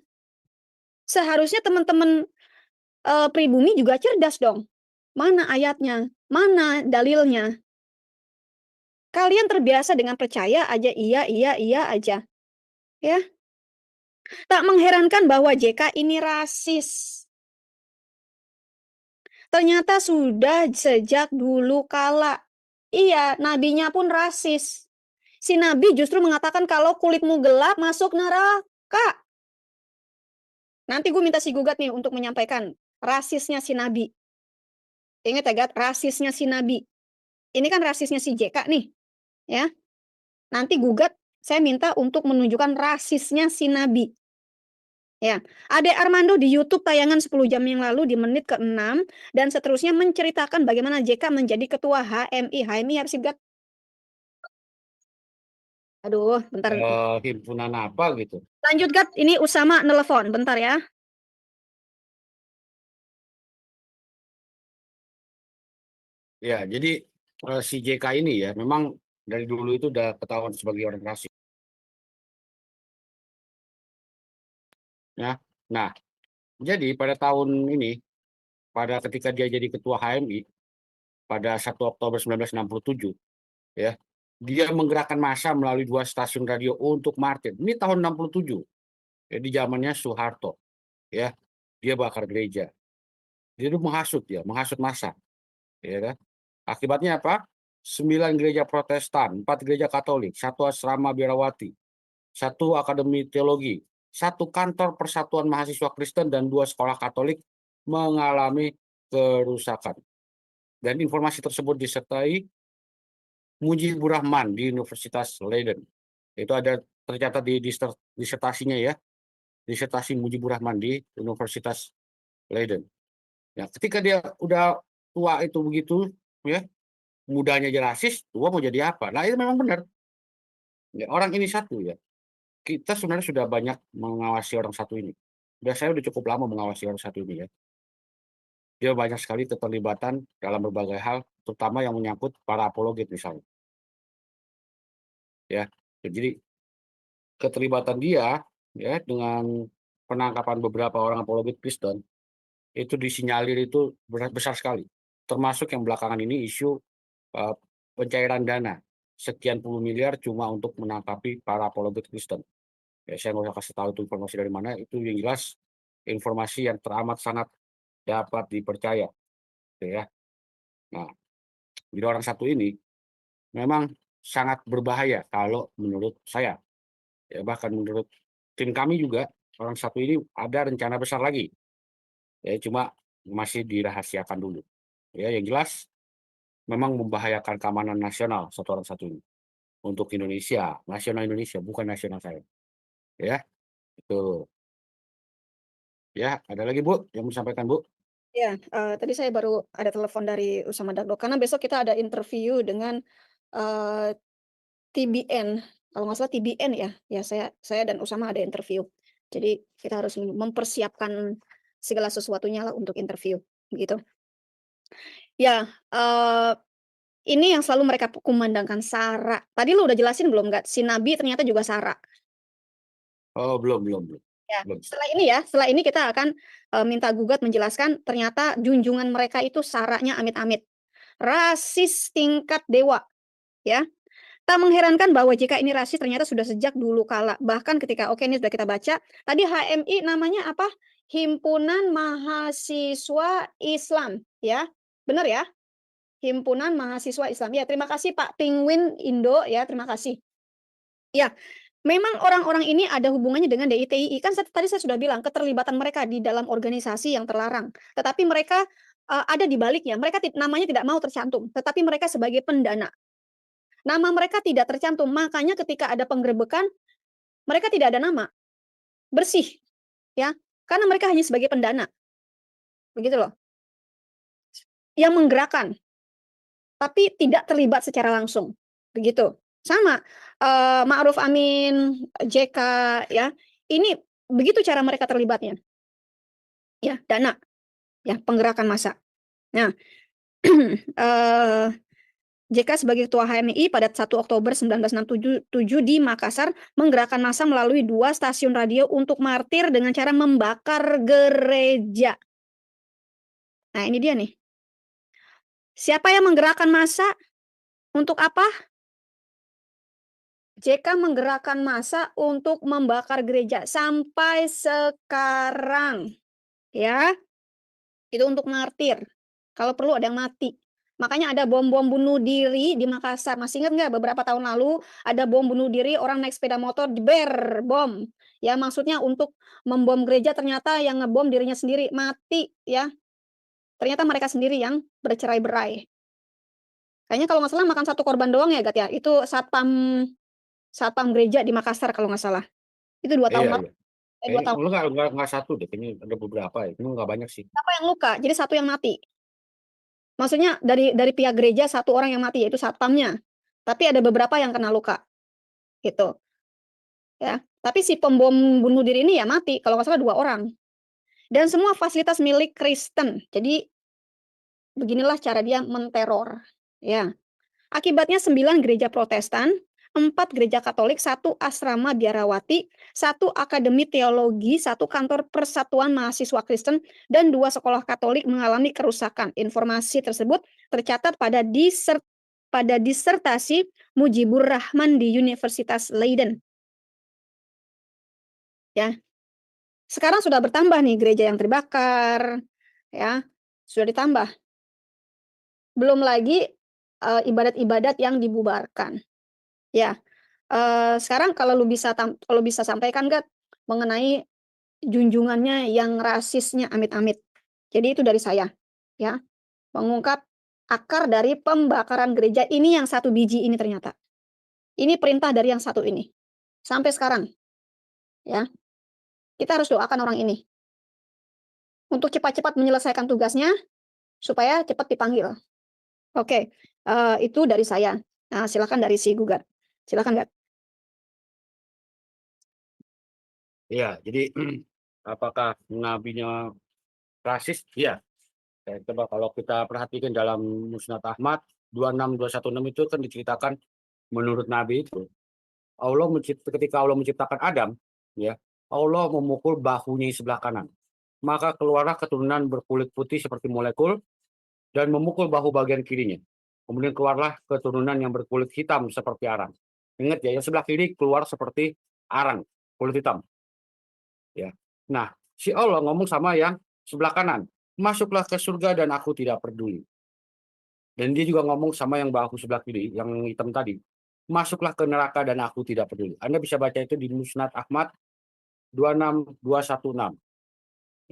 Seharusnya teman-teman pribumi juga cerdas dong. Mana ayatnya? Mana dalilnya? Kalian terbiasa dengan percaya aja iya aja. Ya. Tak mengherankan bahwa JK ini rasis. Ternyata sudah sejak dulu kala. Iya, nabinya pun rasis. Si nabi justru mengatakan kalau kulitmu gelap masuk neraka. Nanti gue minta si gugat nih untuk menyampaikan rasisnya si nabi. Ingat ya, Gat, rasisnya si nabi. Ini kan rasisnya si JK nih. Ya. Nanti gugat saya minta untuk menunjukkan rasisnya si nabi. Ya, Ade Armando di YouTube tayangan 10 jam yang lalu di menit ke-6 dan seterusnya menceritakan bagaimana JK menjadi ketua HMI harus Gat. Aduh, bentar. Himpunan apa gitu? Lanjut, Gat. Ini Usama nelpon. Bentar ya. Ya, jadi si JK ini ya memang dari dulu itu udah ketahuan sebagai orang rasis. Ya. Nah, jadi pada tahun ini, ketika dia jadi ketua HMI pada 1 Oktober 1967, ya, dia menggerakkan massa melalui 2 stasiun radio untuk Martir. Ini tahun 67, ya, di zamannya Soeharto, ya, dia bakar gereja. Dia itu menghasut massa, ya kan. Akibatnya apa? 9 gereja Protestan, 4 gereja Katolik, 1 asrama biarawati, 1 akademi teologi, 1 kantor persatuan mahasiswa Kristen, dan 2 sekolah Katolik mengalami kerusakan. Dan informasi tersebut disertai Mujibur Rahman di Universitas Leiden. Itu ada tercatat di disertasinya ya, disertasi Mujibur Rahman di Universitas Leiden. Ya, ketika dia udah tua itu begitu, ya, mudanya aja rasis, tua mau jadi apa? Nah, itu memang benar. Ya, orang ini satu ya. Kita sebenarnya sudah banyak mengawasi orang satu ini. Saya udah cukup lama mengawasi orang satu ini ya. Dia banyak sekali keterlibatan dalam berbagai hal, terutama yang menyangkut para apologet misalnya. Ya, jadi keterlibatan dia ya dengan penangkapan beberapa orang apologet Kristen itu disinyalir itu besar sekali. Termasuk yang belakangan ini isu pencairan dana sekian puluh miliar cuma untuk menangkapi para apologet Kristen. Ya, saya nggak usah kasih tahu itu informasi dari mana, itu yang jelas informasi yang teramat sangat dapat dipercaya. Gitu ya. Nah, jadi orang satu ini memang sangat berbahaya kalau menurut saya. Ya, bahkan menurut tim kami juga, orang satu ini ada rencana besar lagi. Ya, cuma masih dirahasiakan dulu. Ya, yang jelas memang membahayakan keamanan nasional satu orang satu ini. Untuk Indonesia, nasional Indonesia, bukan nasional saya. Ya, itu. Ya, ada lagi Bu yang mau disampaikan Bu? Ya, tadi saya baru ada telepon dari Usama Dagdo, karena besok kita ada interview dengan, TBN, kalau nggak salah TBN ya. Ya, saya dan Usama ada interview. Jadi kita harus mempersiapkan segala sesuatunya lah untuk interview, begitu. Ya, ini yang selalu mereka kumandangkan sara. Tadi lu udah jelasin belum nggak, si nabi ternyata juga sara? Oh, belum. Ya, Belum. setelah ini kita akan, minta gugat menjelaskan ternyata junjungan mereka itu saranya amit-amit. Rasis tingkat dewa, ya. Tak mengherankan bahwa jika ini rasis ternyata sudah sejak dulu kala. Bahkan ketika, oke ini sudah kita baca, tadi HMI namanya apa? Himpunan Mahasiswa Islam, ya. Benar ya? Himpunan Mahasiswa Islam. Ya, terima kasih Pak Penguin Indo ya, terima kasih. Ya, memang orang-orang ini ada hubungannya dengan DITII. Kan tadi saya sudah bilang keterlibatan mereka di dalam organisasi yang terlarang. Tetapi mereka ada di baliknya. Mereka namanya tidak mau tercantum, tetapi mereka sebagai pendana. Nama mereka tidak tercantum. Makanya ketika ada penggerebekan, mereka tidak ada nama. Bersih, ya. Karena mereka hanya sebagai pendana. Begitu loh. Yang menggerakkan, tapi tidak terlibat secara langsung. Begitu. Sama Ma'ruf Amin, JK ya. Ini begitu cara mereka terlibatnya. Ya, dana. Ya, penggerakan massa. Nah, JK sebagai ketua HMI pada 1 Oktober 1967 di Makassar menggerakkan massa melalui 2 stasiun radio untuk martir dengan cara membakar gereja. Nah, ini dia nih. Siapa yang menggerakkan massa? Untuk apa? JK menggerakkan massa untuk membakar gereja sampai sekarang. Ya. Itu untuk martir. Kalau perlu ada yang mati. Makanya ada bom-bom bunuh diri di Makassar. Masih ingat nggak beberapa tahun lalu ada bom bunuh diri, orang naik sepeda motor jeber bom. Ya, maksudnya untuk membom gereja, ternyata yang ngebom dirinya sendiri, mati ya. Ternyata mereka sendiri yang bercerai-berai. Kayaknya kalau nggak salah makan 1 korban doang ya, Gat ya. Itu satpam gereja di Makassar kalau nggak salah. Itu 2 tahun Iya. lalu. 2 tahun. Enggak satu deh, kayaknya ada beberapa ya. Cuma enggak banyak sih. Siapa yang luka? Jadi 1 yang mati. Maksudnya dari pihak gereja 1 orang yang mati, yaitu satpamnya. Tapi ada beberapa yang kena luka. Gitu. Ya. Tapi si pembom bunuh diri ini ya mati, kalau nggak salah 2 orang. Dan semua fasilitas milik Kristen. Jadi beginilah cara dia menteror. Ya. Akibatnya 9 gereja Protestan, 4 gereja Katolik, 1 asrama biarawati, 1 akademi teologi, 1 kantor persatuan mahasiswa Kristen, dan 2 sekolah Katolik mengalami kerusakan. Informasi tersebut tercatat pada disertasi Mujibur Rahman di Universitas Leiden. Ya. Sekarang sudah bertambah nih gereja yang terbakar, ya. Sudah ditambah. Belum lagi ibadat-ibadat yang dibubarkan. Ya, sekarang kalau bisa sampaikan nggak mengenai junjungannya yang rasisnya amit-amit. Jadi itu dari saya, ya. Mengungkap akar dari pembakaran gereja ini yang 1 biji ini ternyata. Ini perintah dari yang satu ini. Sampai sekarang, ya. Kita harus doakan orang ini untuk cepat-cepat menyelesaikan tugasnya supaya cepat dipanggil. Oke, itu dari saya. Nah, silakan dari si gugat. Silakan, Gak. Iya, jadi apakah nabinya rasis? Iya. Coba kalau kita perhatikan dalam Musnad Ahmad 26216 itu kan diceritakan menurut Nabi itu ketika Allah menciptakan Adam, ya, Allah memukul bahunya di sebelah kanan. Maka keluarlah keturunan berkulit putih seperti molekul dan memukul bahu bagian kirinya. Kemudian keluarlah keturunan yang berkulit hitam seperti arang. Ingat ya, yang sebelah kiri keluar seperti arang, kulit hitam. Ya. Nah, si Allah ngomong sama yang sebelah kanan, masuklah ke surga dan aku tidak peduli. Dan dia juga ngomong sama yang bahu sebelah kiri, yang hitam tadi, masuklah ke neraka dan aku tidak peduli. Anda bisa baca itu di Musnad Ahmad 26216.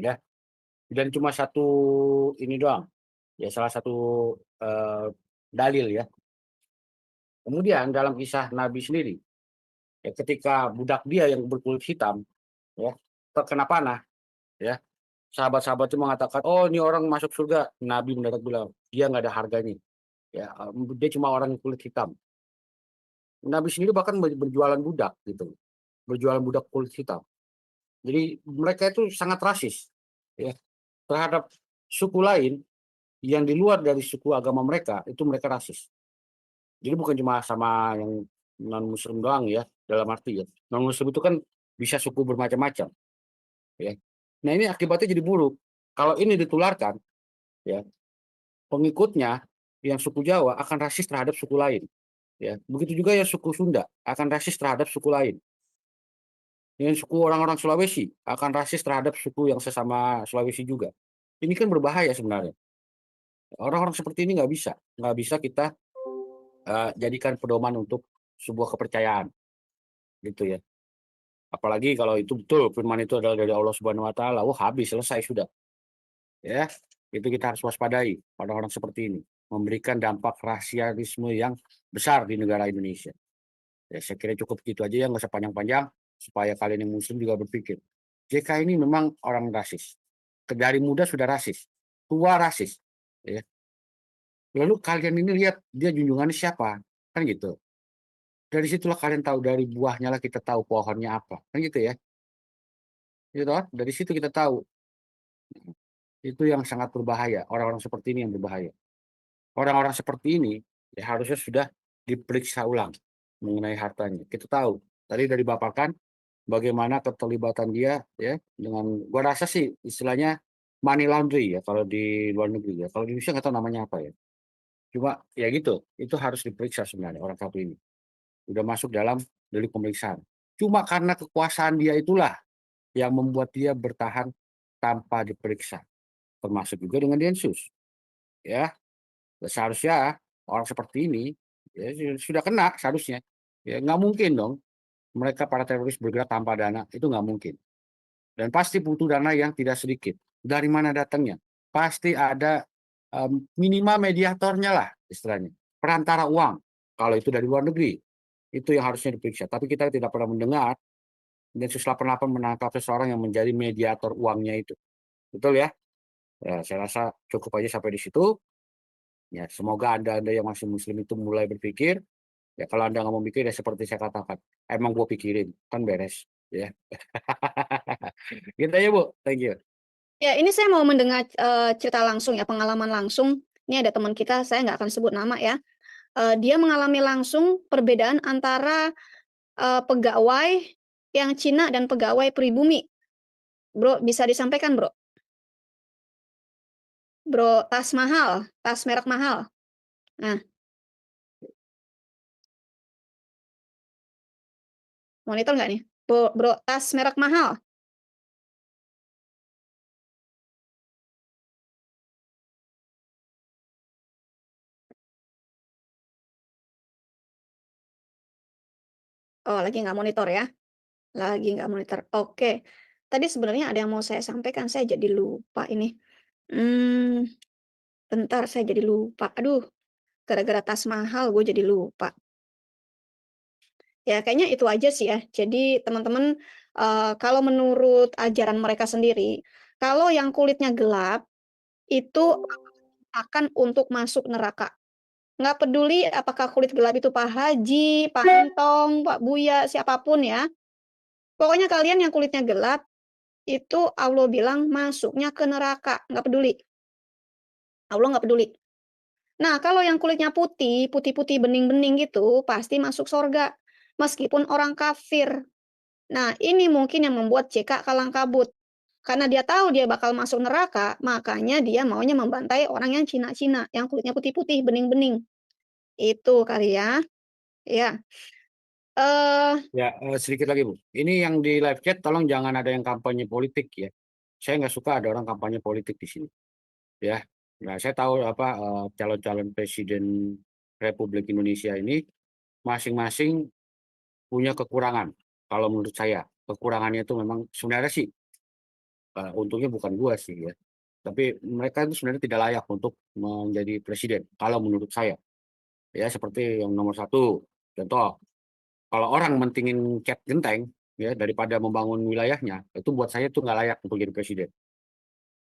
Ya. Dan cuma satu ini doang. Ya, salah satu dalil ya. Kemudian dalam kisah Nabi sendiri, ya, ketika budak dia yang berkulit hitam, ya, terkena panah, ya, sahabat-sahabat itu mengatakan, oh ini orang masuk surga. Nabi mendadak bilang, dia nggak ada harganya. Ya, dia cuma orang kulit hitam. Nabi sendiri bahkan berjualan budak gitu, berjualan budak kulit hitam. Jadi mereka itu sangat rasis, ya, terhadap suku lain yang di luar dari suku agama mereka, itu mereka rasis. Jadi bukan cuma sama yang non muslim doang ya, dalam arti ya, non muslim itu kan bisa suku bermacam-macam, ya. Nah ini akibatnya jadi buruk. Kalau ini ditularkan, ya, pengikutnya yang suku Jawa akan rasis terhadap suku lain, ya. Begitu juga yang suku Sunda akan rasis terhadap suku lain. Yang suku orang-orang Sulawesi akan rasis terhadap suku yang sesama Sulawesi juga. Ini kan berbahaya sebenarnya. Orang-orang seperti ini nggak bisa kita jadikan pedoman untuk sebuah kepercayaan, gitu ya. Apalagi kalau itu betul firman itu adalah dari Allah Subhanahu wa taala, habis selesai sudah. Ya, itu kita harus waspadai pada orang seperti ini, memberikan dampak rasialisme yang besar di negara Indonesia. Ya, saya kira cukup gitu aja ya, nggak usah panjang-panjang, supaya kalian yang muslim juga berpikir. JK ini memang orang rasis. Dari muda sudah rasis, tua rasis. Ya. Lalu kalian ini lihat dia junjungannya siapa, kan gitu. Dari situlah kalian tahu, dari buahnya lah kita tahu pohonnya apa, kan gitu ya. Gitu, dari situ kita tahu. Itu yang sangat berbahaya, orang-orang seperti ini yang berbahaya. Orang-orang seperti ini ya harusnya sudah diperiksa ulang mengenai hartanya. Kita tahu tadi dari Bapak kan bagaimana keterlibatan dia ya dengan, gua rasa sih istilahnya money laundry ya kalau di luar negeri ya. Kalau di Indonesia nggak tahu namanya apa ya. Cuma ya gitu, itu harus diperiksa sebenarnya orang satu ini. Udah masuk dalam delik pemeriksaan. Cuma karena kekuasaan dia itulah yang membuat dia bertahan tanpa diperiksa. Termasuk juga dengan Densus. Ya, seharusnya orang seperti ini ya sudah kena seharusnya. Ya nggak mungkin dong mereka para teroris bergerak tanpa dana, itu nggak mungkin. Dan pasti butuh dana yang tidak sedikit. Dari mana datangnya? Pasti ada minimal mediatornya lah istilahnya. Perantara uang. Kalau itu dari luar negeri, itu yang harusnya diperiksa. Tapi kita tidak pernah mendengar Densus 88 menangkap seseorang yang menjadi mediator uangnya itu. Betul ya? Ya, saya rasa cukup aja sampai di situ. Ya, semoga Anda yang masih muslim itu mulai berpikir. Ya, kalau Anda nggak mau mikir ya seperti saya katakan, emang gue pikirin, kan beres. Ya. Gitu ya Bu, thank you. Ya, ini saya mau mendengar cerita langsung ya, pengalaman langsung. Ini ada teman kita, saya nggak akan sebut nama ya. Dia mengalami langsung perbedaan antara pegawai yang Cina dan pegawai pribumi. Bro, bisa disampaikan, Bro? Bro, tas mahal, tas merek mahal. Nah, monitor nggak nih? Bro, tas merek mahal. Oh, lagi nggak monitor ya? Lagi nggak monitor. Oke. Tadi sebenarnya ada yang mau saya sampaikan, saya jadi lupa ini. Mmm, bentar saya jadi lupa. Aduh, gara-gara tas mahal gue jadi lupa. Ya kayaknya itu aja sih ya. Jadi teman-teman, kalau menurut ajaran mereka sendiri, kalau yang kulitnya gelap itu akan untuk masuk neraka. Nggak peduli apakah kulit gelap itu Pak Haji, Pak Entong, Pak Buya, siapapun ya. Pokoknya kalian yang kulitnya gelap, itu Allah bilang masuknya ke neraka, nggak peduli. Allah nggak peduli. Nah, kalau yang kulitnya putih, putih-putih bening-bening gitu, pasti masuk surga, meskipun orang kafir. Nah, ini mungkin yang membuat JK kalang kabut. Karena dia tahu dia bakal masuk neraka, makanya dia maunya membantai orang yang Cina-Cina, yang kulitnya putih-putih, bening-bening. Itu kali ya. Ya. Ya, sedikit lagi Bu. Ini yang di live chat tolong jangan ada yang kampanye politik ya. Saya nggak suka ada orang kampanye politik di sini. Ya. Nah, saya tahu apa calon-calon presiden Republik Indonesia ini masing-masing punya kekurangan. Kalau menurut saya, kekurangannya itu memang sebenarnya sih untungnya bukan gua sih ya. Tapi mereka itu sebenarnya tidak layak untuk menjadi presiden kalau menurut saya. Ya seperti yang nomor satu, contoh, kalau orang mentingin cat genteng ya daripada membangun wilayahnya, itu buat saya itu nggak layak untuk jadi presiden.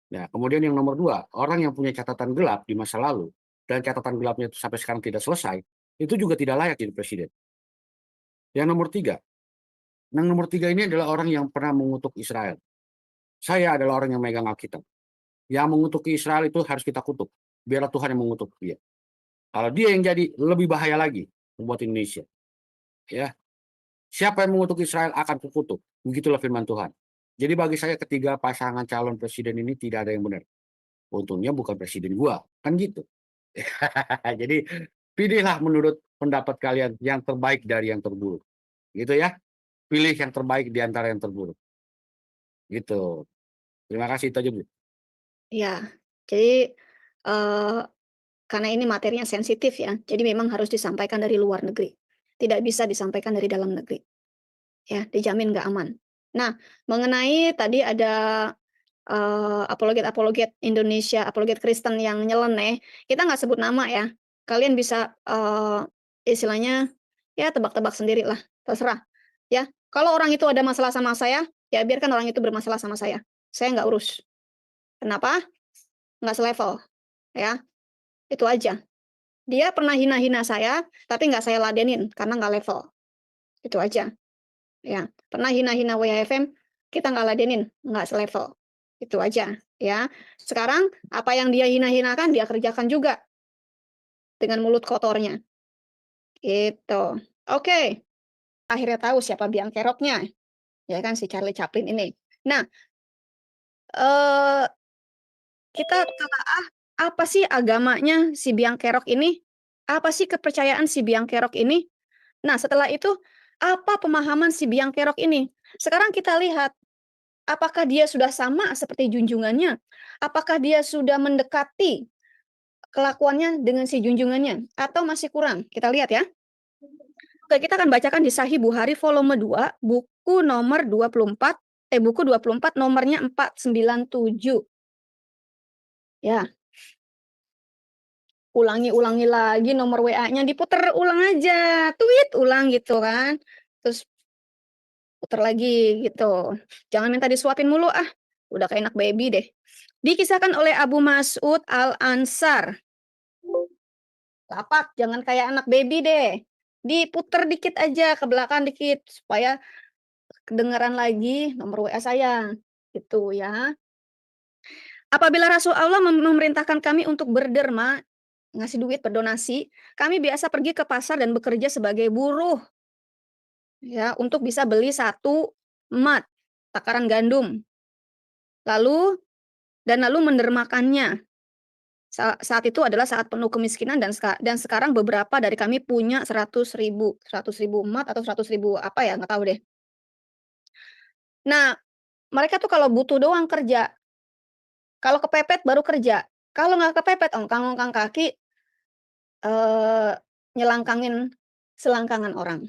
Nah, kemudian yang nomor dua, orang yang punya catatan gelap di masa lalu dan catatan gelapnya itu sampai sekarang tidak selesai, itu juga tidak layak jadi presiden. Yang nomor tiga, ini adalah orang yang pernah mengutuk Israel. Saya adalah orang yang megang Alkitab. Yang mengutuki Israel itu harus kita kutuk. Biarlah Tuhan yang mengutuk dia. Kalau dia yang jadi, lebih bahaya lagi buat Indonesia. Ya, siapa yang mengutuk Israel akan kukutuk. Begitulah firman Tuhan. Jadi bagi saya ketiga pasangan calon presiden ini tidak ada yang benar. Untungnya bukan presiden gua, kan gitu. Jadi pilihlah menurut pendapat kalian yang terbaik dari yang terburuk. Gitu ya. Pilih yang terbaik di antara yang terburuk. Gitu. Terima kasih itu aja, Bu. Ya. Jadi, eee, karena ini materinya sensitif ya, jadi memang harus disampaikan dari luar negeri. Tidak bisa disampaikan dari dalam negeri, ya, dijamin nggak aman. Nah, mengenai tadi ada apologet-apologet Indonesia, apologet Kristen yang nyeleneh, kita nggak sebut nama ya. Kalian bisa, istilahnya, ya tebak-tebak sendirilah, terserah, ya. Kalau orang itu ada masalah sama saya, ya biarkan orang itu bermasalah sama saya nggak urus. Kenapa? Nggak selevel, ya, itu aja. Dia pernah hina-hina saya, tapi nggak saya ladenin, karena nggak level, itu aja, ya. Pernah hina-hina WHFM, kita nggak ladenin, nggak selevel. Itu aja, ya. Sekarang apa yang dia hina-hinakan, dia kerjakan juga dengan mulut kotornya, gitu. Oke, akhirnya tahu siapa biang keroknya, ya kan, si Charlie Chaplin ini. Nah, eee, kita telaah, apa sih agamanya si biang kerok ini? Apa sih kepercayaan si biang kerok ini? Nah, setelah itu, apa pemahaman si biang kerok ini? Sekarang kita lihat, apakah dia sudah sama seperti junjungannya? Apakah dia sudah mendekati kelakuannya dengan si junjungannya atau masih kurang? Kita lihat ya. Oke, kita akan bacakan di Sahih Bukhari volume 2, buku nomor 24, buku 24 nomornya 497. Ya, ulangi-ulangi lagi nomor WA-nya, diputer ulang aja, tweet ulang gitu kan. Terus puter lagi gitu. Jangan minta disuapin mulu ah, udah kayak anak baby deh. Dikisahkan oleh Abu Mas'ud Al-Ansar. Lapak, jangan kayak anak baby deh. Diputer dikit aja ke belakang dikit supaya kedengaran lagi nomor WA saya. Gitu ya. Apabila Rasul Allah memerintahkan kami untuk berderma, ngasih duit, berdonasi, kami biasa pergi ke pasar dan bekerja sebagai buruh ya untuk bisa beli satu emat, takaran gandum. Lalu lalu mendermakannya. Saat itu adalah saat penuh kemiskinan dan sekarang beberapa dari kami punya 100.000 emat atau 100.000 apa ya, nggak tahu deh. Nah, mereka tuh kalau butuh doang kerja, kalau kepepet baru kerja, kalau nggak kepepet ongkang-ongkang kaki, eee, nyelangkangin selangkangan orang.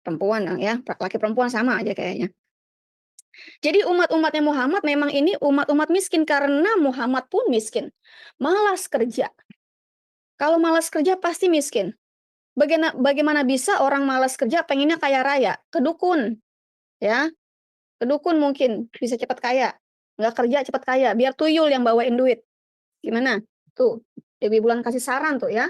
perempuan ya, laki perempuan sama aja kayaknya. Jadi umat-umatnya Muhammad memang ini umat-umat miskin karena Muhammad pun miskin. Malas kerja. Kalau malas kerja pasti miskin. Bagaimana bisa orang malas kerja pengennya kaya raya? Kedukun, ya. Kedukun mungkin bisa cepat kaya. Nggak kerja cepat kaya, biar tuyul yang bawain duit. Gimana? Tuh, Dewi Bulan kasih saran tuh ya.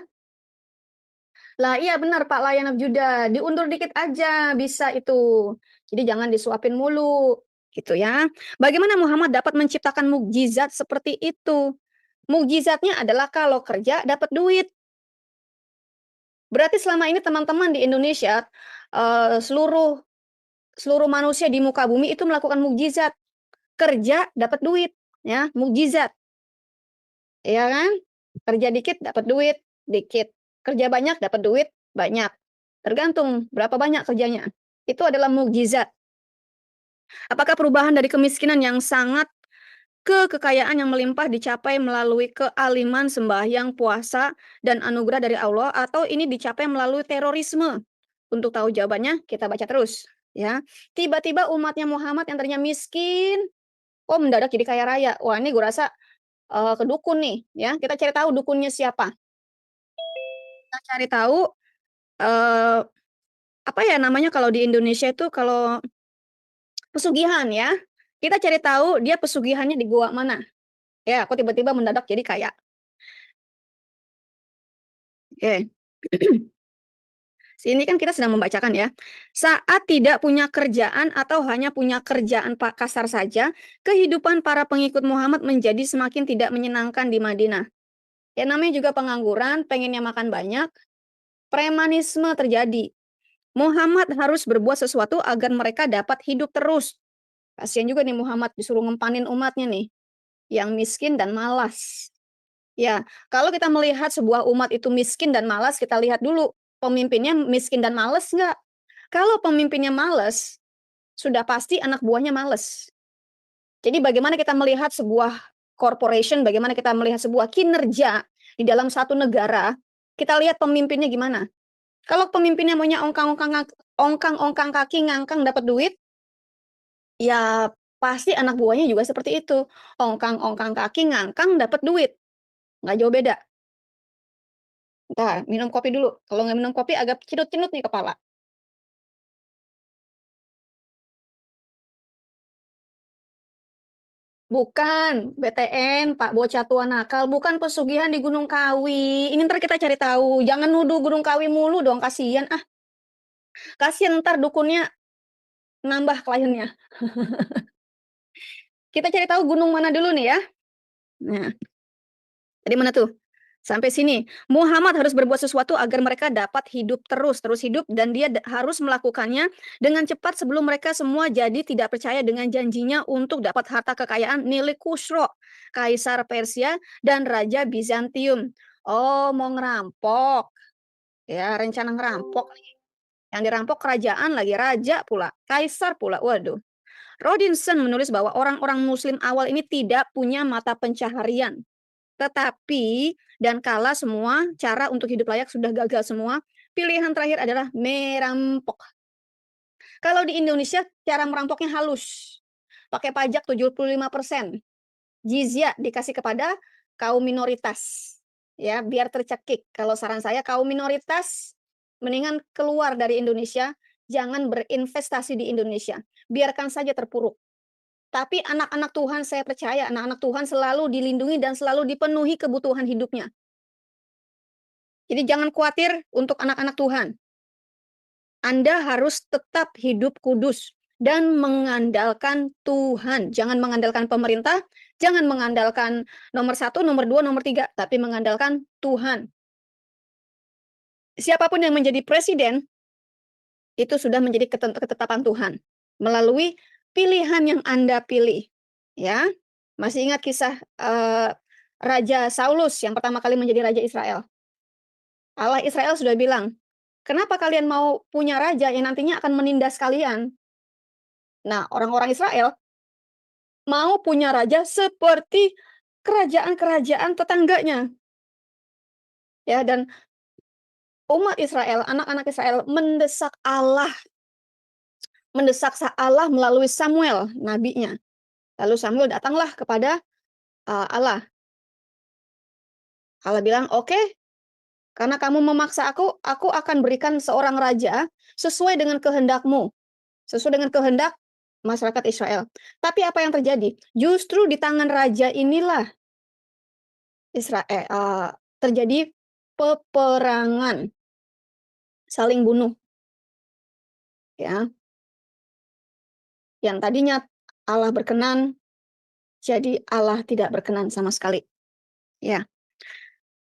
Lah iya benar Pak Layan Abjuda, diundur dikit aja bisa itu. Jadi jangan disuapin mulu, gitu ya. Bagaimana Muhammad dapat menciptakan mukjizat seperti itu? Mukjizatnya adalah kalau kerja dapat duit. Berarti selama ini teman-teman di Indonesia, seluruh manusia di muka bumi itu melakukan mukjizat. Kerja dapat duit, ya, mukjizat. Ya kan? Kerja dikit dapat duit, dikit. Kerja banyak dapat duit, banyak. Tergantung berapa banyak kerjanya. Itu adalah mukjizat. Apakah perubahan dari kemiskinan yang sangat ke kekayaan yang melimpah dicapai melalui kealiman, sembahyang, puasa, dan anugerah dari Allah, atau ini dicapai melalui terorisme? Untuk tahu jawabannya, kita baca terus. Ya, tiba-tiba umatnya Muhammad yang tadinya miskin, oh mendadak jadi kaya raya. Wah ini gue rasa ke dukun nih, ya. Kita cari tahu dukunnya siapa. Kita cari tahu eh, apa ya namanya kalau di Indonesia itu kalau pesugihan ya. Kita cari tahu dia pesugihannya di gua mana. Ya, aku tiba-tiba mendadak jadi kaya. Oke. Sini kan kita sedang membacakan ya. Saat tidak punya kerjaan atau hanya punya kerjaan pak kasar saja, kehidupan para pengikut Muhammad menjadi semakin tidak menyenangkan di Madinah. Ya namanya juga pengangguran, pengennya makan banyak, premanisme terjadi. Muhammad harus berbuat sesuatu agar mereka dapat hidup terus. Kasihan juga nih Muhammad disuruh ngempanin umatnya nih, yang miskin dan malas. Ya, kalau kita melihat sebuah umat itu miskin dan malas, kita lihat dulu pemimpinnya miskin dan malas nggak? Kalau pemimpinnya malas, sudah pasti anak buahnya malas. Jadi bagaimana kita melihat sebuah corporation, bagaimana kita melihat sebuah kinerja di dalam satu negara, kita lihat pemimpinnya gimana. Kalau pemimpinnya maunya ongkang-ongkang kaki ngangkang dapat duit, ya pasti anak buahnya juga seperti itu. Ongkang-ongkang kaki ngangkang dapat duit. Nggak jauh beda. Bentar, minum kopi dulu. Kalau nggak minum kopi agak cenut-cenut nih kepala. Bukan, BTN, Pak Bocah Tua Nakal, bukan pesugihan di Gunung Kawi. Ini ntar kita cari tahu. Jangan nuduh Gunung Kawi mulu dong, kasihan. Ah, kasihan ntar dukunnya nambah kliennya. Kita cari tahu gunung mana dulu nih ya. Nah, tadi mana tuh? Sampai sini. Muhammad harus berbuat sesuatu agar mereka dapat hidup terus hidup, dan dia harus melakukannya dengan cepat sebelum mereka semua jadi tidak percaya dengan janjinya untuk dapat harta kekayaan milik Khusro, Kaisar Persia dan Raja Bizantium. Oh, mau ngerampok. Ya, rencana ngerampok nih. Yang dirampok kerajaan lagi, raja pula, kaisar pula. Waduh. Rodinson menulis bahwa orang-orang muslim awal ini tidak punya mata pencaharian. Tetapi dan kala semua cara untuk hidup layak sudah gagal semua, pilihan terakhir adalah merampok. Kalau di Indonesia cara merampoknya halus. Pakai pajak 75%. Jizya dikasih kepada kaum minoritas. Ya, biar tercekik. Kalau saran saya kaum minoritas mendingan keluar dari Indonesia, jangan berinvestasi di Indonesia. Biarkan saja terpuruk. Tapi anak-anak Tuhan saya percaya anak-anak Tuhan selalu dilindungi dan selalu dipenuhi kebutuhan hidupnya. Jadi jangan khawatir untuk anak-anak Tuhan. Anda harus tetap hidup kudus dan mengandalkan Tuhan. Jangan mengandalkan pemerintah, jangan mengandalkan nomor 1, nomor 2, nomor 3, tapi mengandalkan Tuhan. Siapapun yang menjadi presiden, itu sudah menjadi ketetapan Tuhan. Melalui pilihan yang Anda pilih. Ya, masih ingat kisah Raja Saulus yang pertama kali menjadi Raja Israel. Allah Israel sudah bilang, kenapa kalian mau punya raja yang nantinya akan menindas kalian? Nah, orang-orang Israel mau punya raja seperti kerajaan-kerajaan tetangganya. Ya, dan umat Israel, anak-anak Israel mendesak Allah mendesak Allah melalui Samuel, nabinya. Lalu Samuel datanglah kepada Allah. Allah bilang, "Oke, karena kamu memaksa aku akan berikan seorang raja sesuai dengan kehendakmu, sesuai dengan kehendak masyarakat Israel." Tapi apa yang terjadi? Justru di tangan raja inilah terjadi peperangan, saling bunuh, ya. Yang tadinya Allah berkenan, jadi Allah tidak berkenan sama sekali. Ya.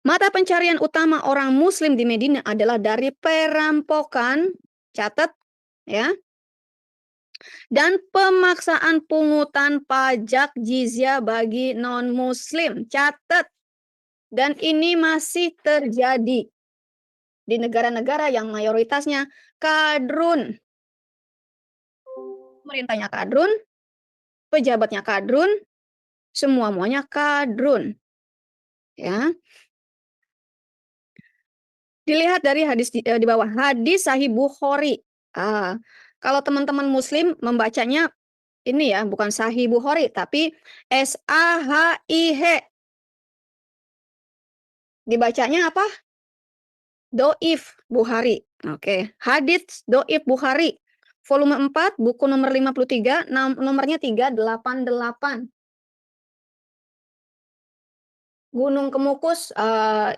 Mata pencarian utama orang Muslim di Medina adalah dari perampokan, catat, ya, dan pemaksaan pungutan pajak jizyah bagi non-Muslim, catat. Dan ini masih terjadi di negara-negara yang mayoritasnya kadrun. Pemerintahnya kadrun, pejabatnya kadrun, semuanya kadrun. Ya. Dilihat dari hadis di bawah, hadis Sahih Bukhari. Kalau teman-teman Muslim membacanya ini ya, bukan Sahih Bukhari, tapi SAHIH. Dibacanya apa? Doif Bukhari. Oke, hadis Doif Bukhari. Volume 4, buku nomor 53, nomornya 388. Gunung Kemukus,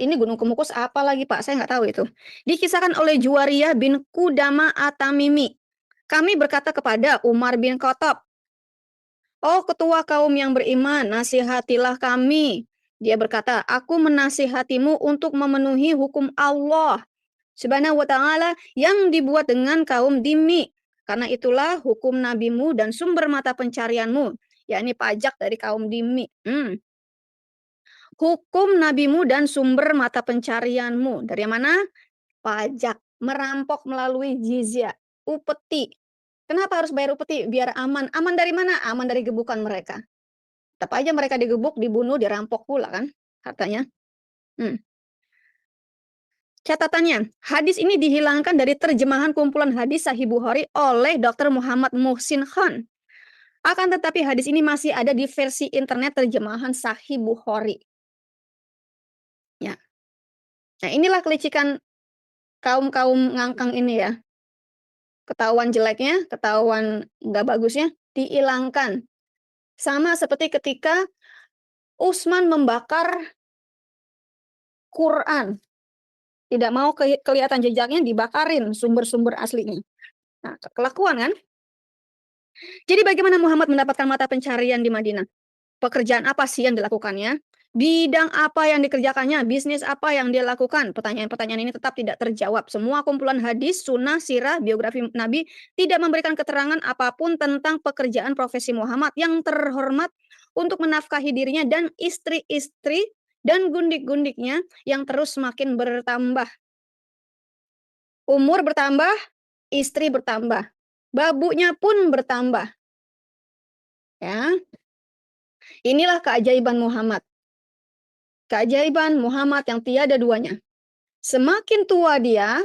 ini Gunung Kemukus apa lagi Pak? Saya nggak tahu itu. Dikisahkan oleh Juwariyah bin Qudama At-Tamimi. Kami berkata kepada Umar bin Khattab, "Oh ketua kaum yang beriman, nasihatilah kami." Dia berkata, "Aku menasihatimu untuk memenuhi hukum Allah Subhanahu wa ta'ala yang dibuat dengan kaum Dhimmi. Karena itulah hukum nabimu dan sumber mata pencarianmu, yakni pajak dari kaum Dhimmi. Hukum nabimu dan sumber mata pencarianmu. Dari mana? Pajak. Merampok melalui jizya. Upeti. Kenapa harus bayar upeti? Biar aman. Aman dari mana? Aman dari gebukan mereka. Tetap aja mereka digebuk, dibunuh, dirampok pula kan hartanya. Catatannya, hadis ini dihilangkan dari terjemahan kumpulan hadis Sahih Bukhari oleh Dr. Muhammad Muhsin Khan. Akan tetapi hadis ini masih ada di versi internet terjemahan Sahih Bukhari. Ya. Nah, inilah kelicikan kaum-kaum ngangkang ini ya. Ketahuan jeleknya, ketahuan nggak bagusnya, dihilangkan. Sama seperti ketika Utsman membakar Quran. Tidak mau kelihatan jejaknya, dibakarin sumber-sumber aslinya. Nah, kelakuan kan? Jadi bagaimana Muhammad mendapatkan mata pencarian di Madinah? Pekerjaan apa sih yang dilakukannya? Bidang apa yang dikerjakannya? Bisnis apa yang dia lakukan? Pertanyaan-pertanyaan ini tetap tidak terjawab. Semua kumpulan hadis, sunnah, sirah, biografi Nabi tidak memberikan keterangan apapun tentang pekerjaan profesi Muhammad yang terhormat untuk menafkahi dirinya dan istri-istri dan gundik-gundiknya yang terus semakin bertambah. Umur bertambah, istri bertambah. Babunya pun bertambah. Ya. Inilah keajaiban Muhammad. Keajaiban Muhammad yang tiada duanya. Semakin tua dia,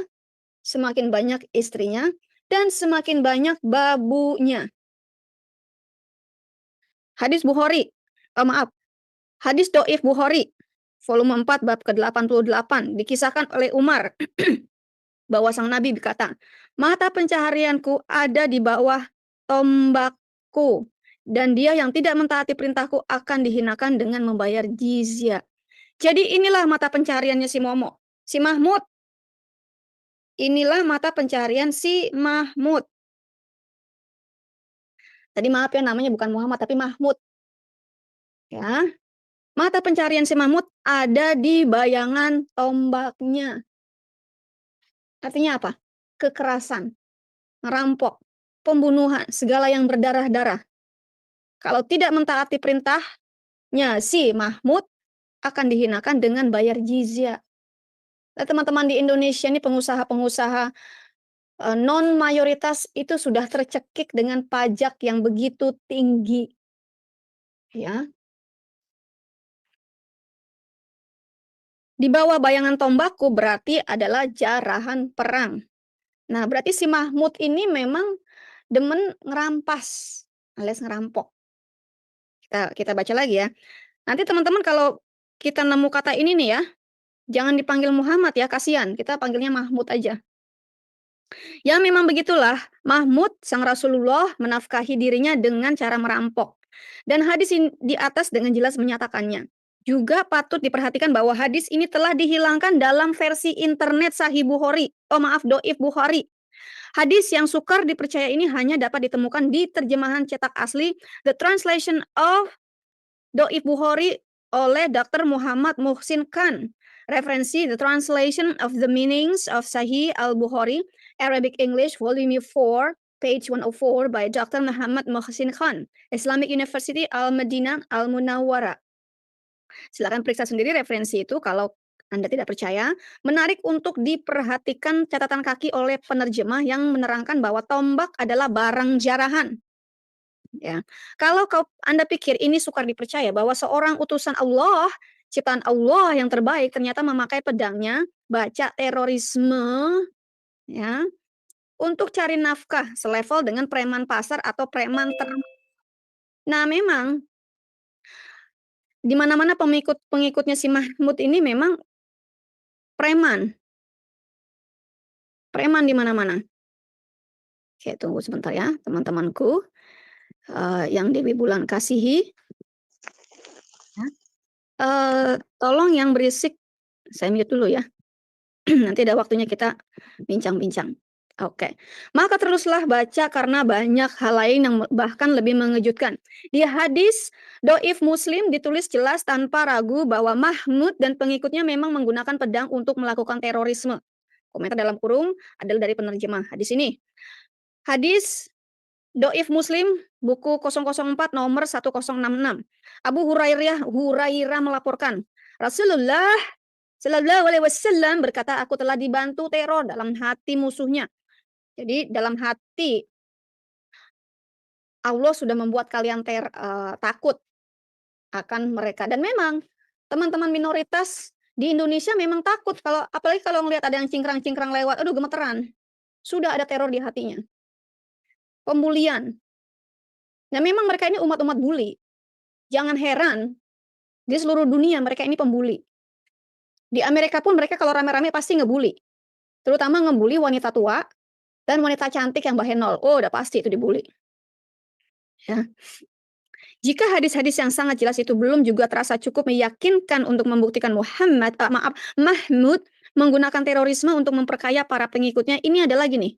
semakin banyak istrinya, dan semakin banyak babunya. Hadis Bukhari, hadis Doif Bukhari, volume 4, bab ke-88, dikisahkan oleh Umar, bahwa sang Nabi berkata, "Mata pencaharianku ada di bawah tombakku, dan dia yang tidak mentaati perintahku akan dihinakan dengan membayar jizya." Jadi inilah mata pencahariannya si Mahmud. Inilah mata pencaharian si Mahmud. Tadi maaf ya, namanya bukan Muhammad tapi Mahmud. Ya. Mata pencaharian si Mahmud ada di bayangan tombaknya. Artinya apa? Kekerasan, merampok, pembunuhan, segala yang berdarah-darah. Kalau tidak mentaati perintahnya si Mahmud akan dihinakan dengan bayar jizya. Nah, teman-teman di Indonesia ini pengusaha-pengusaha non mayoritas itu sudah tercekik dengan pajak yang begitu tinggi. Ya. Di bawah bayangan tombakku berarti adalah jarahan perang. Nah, berarti si Mahmud ini memang demen ngerampas alias ngerampok. Kita baca lagi ya. Nanti teman-teman kalau kita nemu kata ini nih ya, jangan dipanggil Muhammad ya, kasihan. Kita panggilnya Mahmud aja. Ya memang begitulah, Mahmud sang Rasulullah menafkahi dirinya dengan cara merampok. Dan hadis di atas dengan jelas menyatakannya. Juga patut diperhatikan bahwa hadis ini telah dihilangkan dalam versi internet Sahih Bukhari. Doif Bukhari. Hadis yang sukar dipercaya ini hanya dapat ditemukan di terjemahan cetak asli The Translation of Doif Bukhari oleh Dr. Muhammad Muhsin Khan. Referensi The Translation of the Meanings of Sahih al-Bukhari, Arabic English, Volume 4, page 104 by Dr. Muhammad Muhsin Khan, Islamic University Al-Madinah Al-Munawwara. Silakan periksa sendiri referensi itu kalau Anda tidak percaya. Menarik untuk diperhatikan catatan kaki oleh penerjemah yang menerangkan bahwa tombak adalah barang jarahan. Ya, kalau Anda pikir ini sukar dipercaya bahwa seorang utusan Allah, ciptaan Allah yang terbaik ternyata memakai pedangnya, baca terorisme, ya, untuk cari nafkah selevel dengan preman pasar atau preman Nah, memang di mana-mana pengikutnya si Mahmud ini memang preman. Preman di mana-mana. Oke, tunggu sebentar ya, teman-temanku yang Dewi Bulan kasihi. Tolong yang berisik, saya mute dulu ya. Nanti ada waktunya kita bincang-bincang. Oke. Maka teruslah baca karena banyak hal lain yang bahkan lebih mengejutkan. Di hadis Doif Muslim ditulis jelas tanpa ragu bahwa Mahmud dan pengikutnya memang menggunakan pedang untuk melakukan terorisme. Komentar dalam kurung adalah dari penerjemah hadis ini. Hadis Doif Muslim, buku 004 nomor 1066. Abu Hurairah melaporkan, Rasulullah Shallallahu Alaihi Wasallam berkata, aku telah dibantu teror dalam hati musuhnya. Jadi dalam hati Allah sudah membuat kalian takut akan mereka. Dan memang teman-teman minoritas di Indonesia memang takut apalagi kalau ngelihat ada yang cingkrang-cingkrang lewat, aduh gemeteran. Sudah ada teror di hatinya. Pembulian. Nah, memang mereka ini umat-umat bully. Jangan heran, di seluruh dunia mereka ini pembuli. Di Amerika pun mereka kalau rame-rame pasti ngebully. Terutama ngebully wanita tua dan wanita cantik yang bahenol. Oh, udah pasti itu dibully. Ya. Jika hadis-hadis yang sangat jelas itu belum juga terasa cukup meyakinkan untuk membuktikan Mahmud menggunakan terorisme untuk memperkaya para pengikutnya, ini ada lagi nih.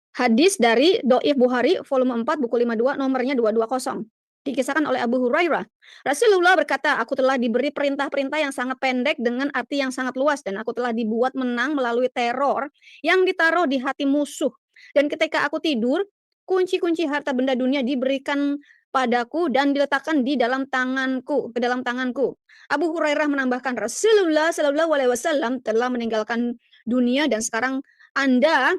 Hadis dari Doif Bukhari, volume 4, buku 52, nomornya 220. Dikisahkan oleh Abu Hurairah. Rasulullah berkata, aku telah diberi perintah-perintah yang sangat pendek dengan arti yang sangat luas. Dan aku telah dibuat menang melalui teror yang ditaruh di hati musuh. Dan ketika aku tidur, kunci-kunci harta benda dunia diberikan padaku dan diletakkan ke dalam tanganku. Abu Hurairah menambahkan, Rasulullah Shallallahu Alaihi Wasallam telah meninggalkan dunia dan sekarang Anda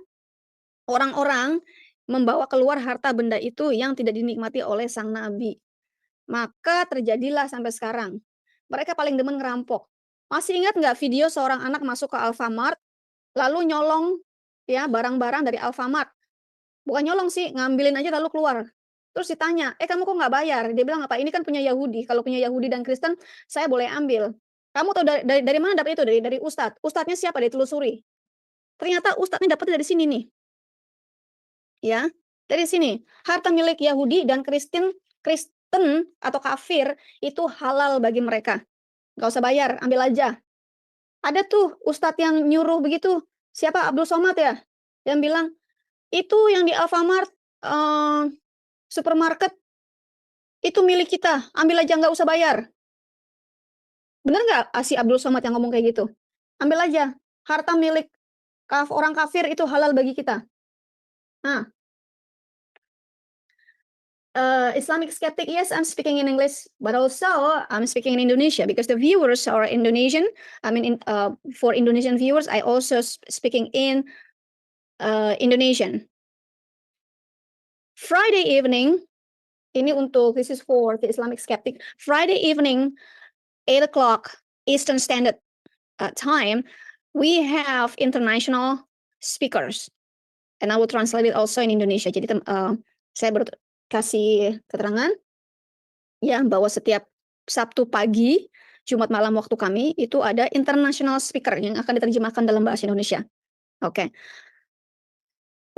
orang-orang membawa keluar harta benda itu yang tidak dinikmati oleh sang Nabi. Maka terjadilah sampai sekarang. Mereka paling demen ngerampok. Masih ingat nggak video seorang anak masuk ke Alfamart, lalu nyolong ya barang-barang dari Alfamart. Bukan nyolong sih, ngambilin aja lalu keluar. Terus ditanya, kamu kok nggak bayar? Dia bilang, apa ini kan punya Yahudi. Kalau punya Yahudi dan Kristen, saya boleh ambil. Kamu tahu dari mana dapat itu? Dari Ustadz. Ustadznya siapa? Ditelusuri. Ternyata Ustadznya dapatnya dari sini nih. Ya, dari sini harta milik Yahudi dan Kristen atau kafir itu halal bagi mereka. Nggak usah bayar, ambil aja. Ada tuh ustadz yang nyuruh begitu. Siapa? Abdul Somad ya? Yang bilang, itu yang di Alfamart supermarket itu milik kita, ambil aja nggak usah bayar. Bener nggak si Abdul Somad yang ngomong kayak gitu? Ambil aja, harta milik orang kafir itu halal bagi kita. Nah, Islamic skeptic, yes, I'm speaking in English, but also I'm speaking in Indonesia because the viewers are Indonesian. I mean, for Indonesian viewers, I also speaking in Indonesian. Friday evening, this is for the Islamic skeptic. Friday evening, 8 o'clock Eastern Standard Time, we have international speakers. And I will translate it also in Indonesia. Jadi saya kasih keterangan ya bahwa setiap Sabtu pagi, Jumat malam waktu kami itu ada international speaker yang akan diterjemahkan dalam bahasa Indonesia. Oke.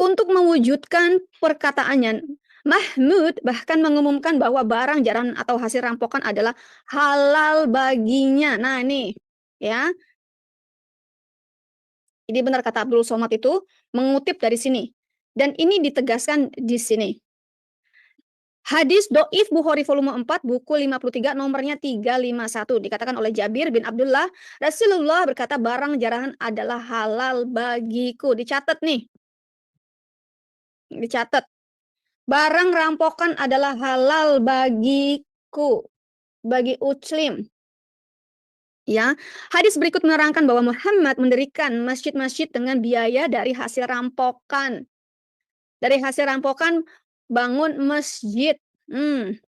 Untuk mewujudkan perkataannya, Mahmud bahkan mengumumkan bahwa barang jarahan atau hasil rampokan adalah halal baginya. Nah, ini ya. Jadi benar kata Abdul Somad itu mengutip dari sini. Dan ini ditegaskan di sini. Hadis Do'if Bukhari volume 4 buku 53 nomornya 351 dikatakan oleh Jabir bin Abdullah, Rasulullah berkata barang jarahan adalah halal bagiku. Dicatat nih. Dicatat. Barang rampokan adalah halal bagiku. Bagi Muslim. Ya, hadis berikut menerangkan bahwa Muhammad mendirikan masjid-masjid dengan biaya dari hasil rampokan. Dari hasil rampokan bangun masjid.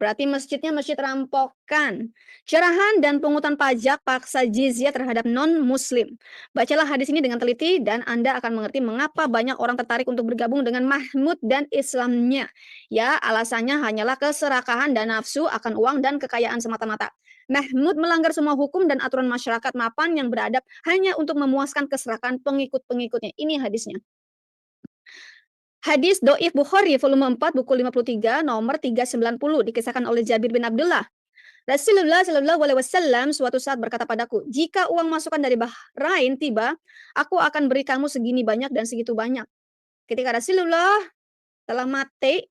Berarti masjidnya masjid rampokan. Jarahan dan pungutan pajak paksa jizyah terhadap non-muslim. Bacalah hadis ini dengan teliti dan Anda akan mengerti mengapa banyak orang tertarik untuk bergabung dengan Mahmud dan Islamnya. Ya, alasannya hanyalah keserakahan dan nafsu akan uang dan kekayaan semata-mata. Mahmud melanggar semua hukum dan aturan masyarakat mapan yang beradab hanya untuk memuaskan keserakahan pengikut-pengikutnya. Ini hadisnya. Hadis Do'if Bukhari volume 4 buku 53 nomor 390 dikisahkan oleh Jabir bin Abdullah. Rasulullah Shallallahu Alaihi Wasallam suatu saat berkata padaku, jika uang masukan dari Bahrain tiba, aku akan beri kamu segini banyak dan segitu banyak. Ketika Rasulullah telah mati,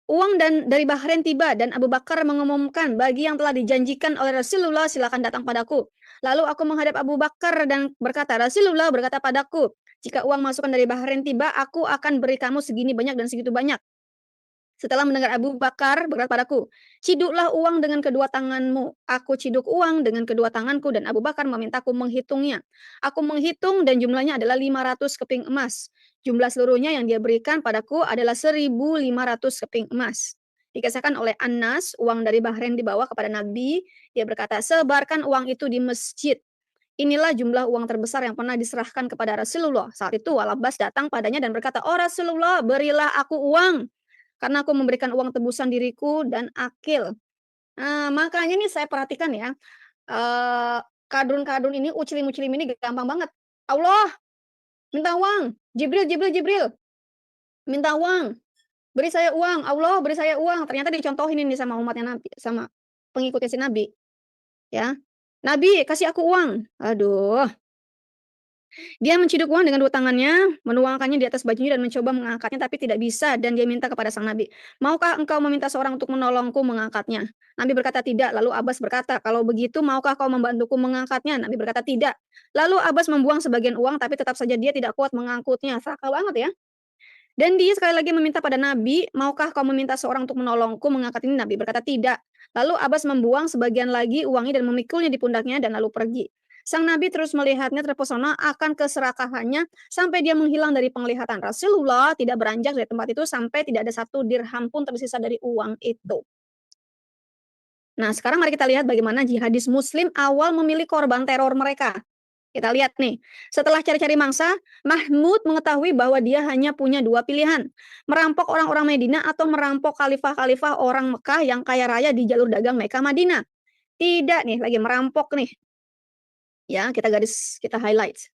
uang dari Bahrain tiba dan Abu Bakar mengumumkan bagi yang telah dijanjikan oleh Rasulullah silakan datang padaku. Lalu aku menghadap Abu Bakar dan berkata, Rasulullah berkata padaku, jika uang masukan dari Bahrain tiba, aku akan beri kamu segini banyak dan segitu banyak. Setelah mendengar Abu Bakar berkata padaku, ciduklah uang dengan kedua tanganmu. Aku ciduk uang dengan kedua tanganku dan Abu Bakar memintaku menghitungnya. Aku menghitung dan jumlahnya adalah 500 keping emas. Jumlah seluruhnya yang dia berikan padaku adalah 1.500 keping emas. Dikisahkan oleh Anas, uang dari Bahrain dibawa kepada Nabi. Dia berkata, sebarkan uang itu di masjid. Inilah jumlah uang terbesar yang pernah diserahkan kepada Rasulullah. Saat itu Al-Abbas datang padanya dan berkata, oh Rasulullah, berilah aku uang. Karena aku memberikan uang tebusan diriku dan akil. Nah, makanya nih saya perhatikan ya, kadrun-kadrun ini, uclim-uclim ini gampang banget. Allah, minta uang. Jibril, minta uang. Beri saya uang. Allah, beri saya uang. Ternyata dicontohin ini sama umatnya Nabi, sama pengikutnya si Nabi. Ya. Nabi, kasih aku uang. Aduh. Dia menciduk uang dengan dua tangannya, menuangkannya di atas bajunya dan mencoba mengangkatnya tapi tidak bisa dan dia minta kepada sang Nabi, maukah engkau meminta seorang untuk menolongku mengangkatnya? Nabi berkata tidak. Lalu Abbas berkata, kalau begitu maukah kau membantuku mengangkatnya? Nabi berkata tidak. Lalu Abbas membuang sebagian uang tapi tetap saja dia tidak kuat mengangkutnya. Serakah banget ya. Dan dia sekali lagi meminta pada Nabi, maukah kau meminta seorang untuk menolongku mengangkat ini? Nabi berkata tidak. Lalu Abbas membuang sebagian lagi uangnya dan memikulnya di pundaknya dan lalu pergi. Sang Nabi terus melihatnya terpesona akan keserakahannya sampai dia menghilang dari penglihatan. Rasulullah tidak beranjak dari tempat itu sampai tidak ada satu dirham pun tersisa dari uang itu. Nah, sekarang mari kita lihat bagaimana jihadis Muslim awal memilih korban teror mereka. Kita lihat nih, setelah cari-cari mangsa, Mahmud mengetahui bahwa dia hanya punya dua pilihan. Merampok orang-orang Madinah atau merampok khalifah-khalifah orang Mekah yang kaya raya di jalur dagang Mekah Madinah. Tidak nih, lagi merampok nih. Ya, kita highlight.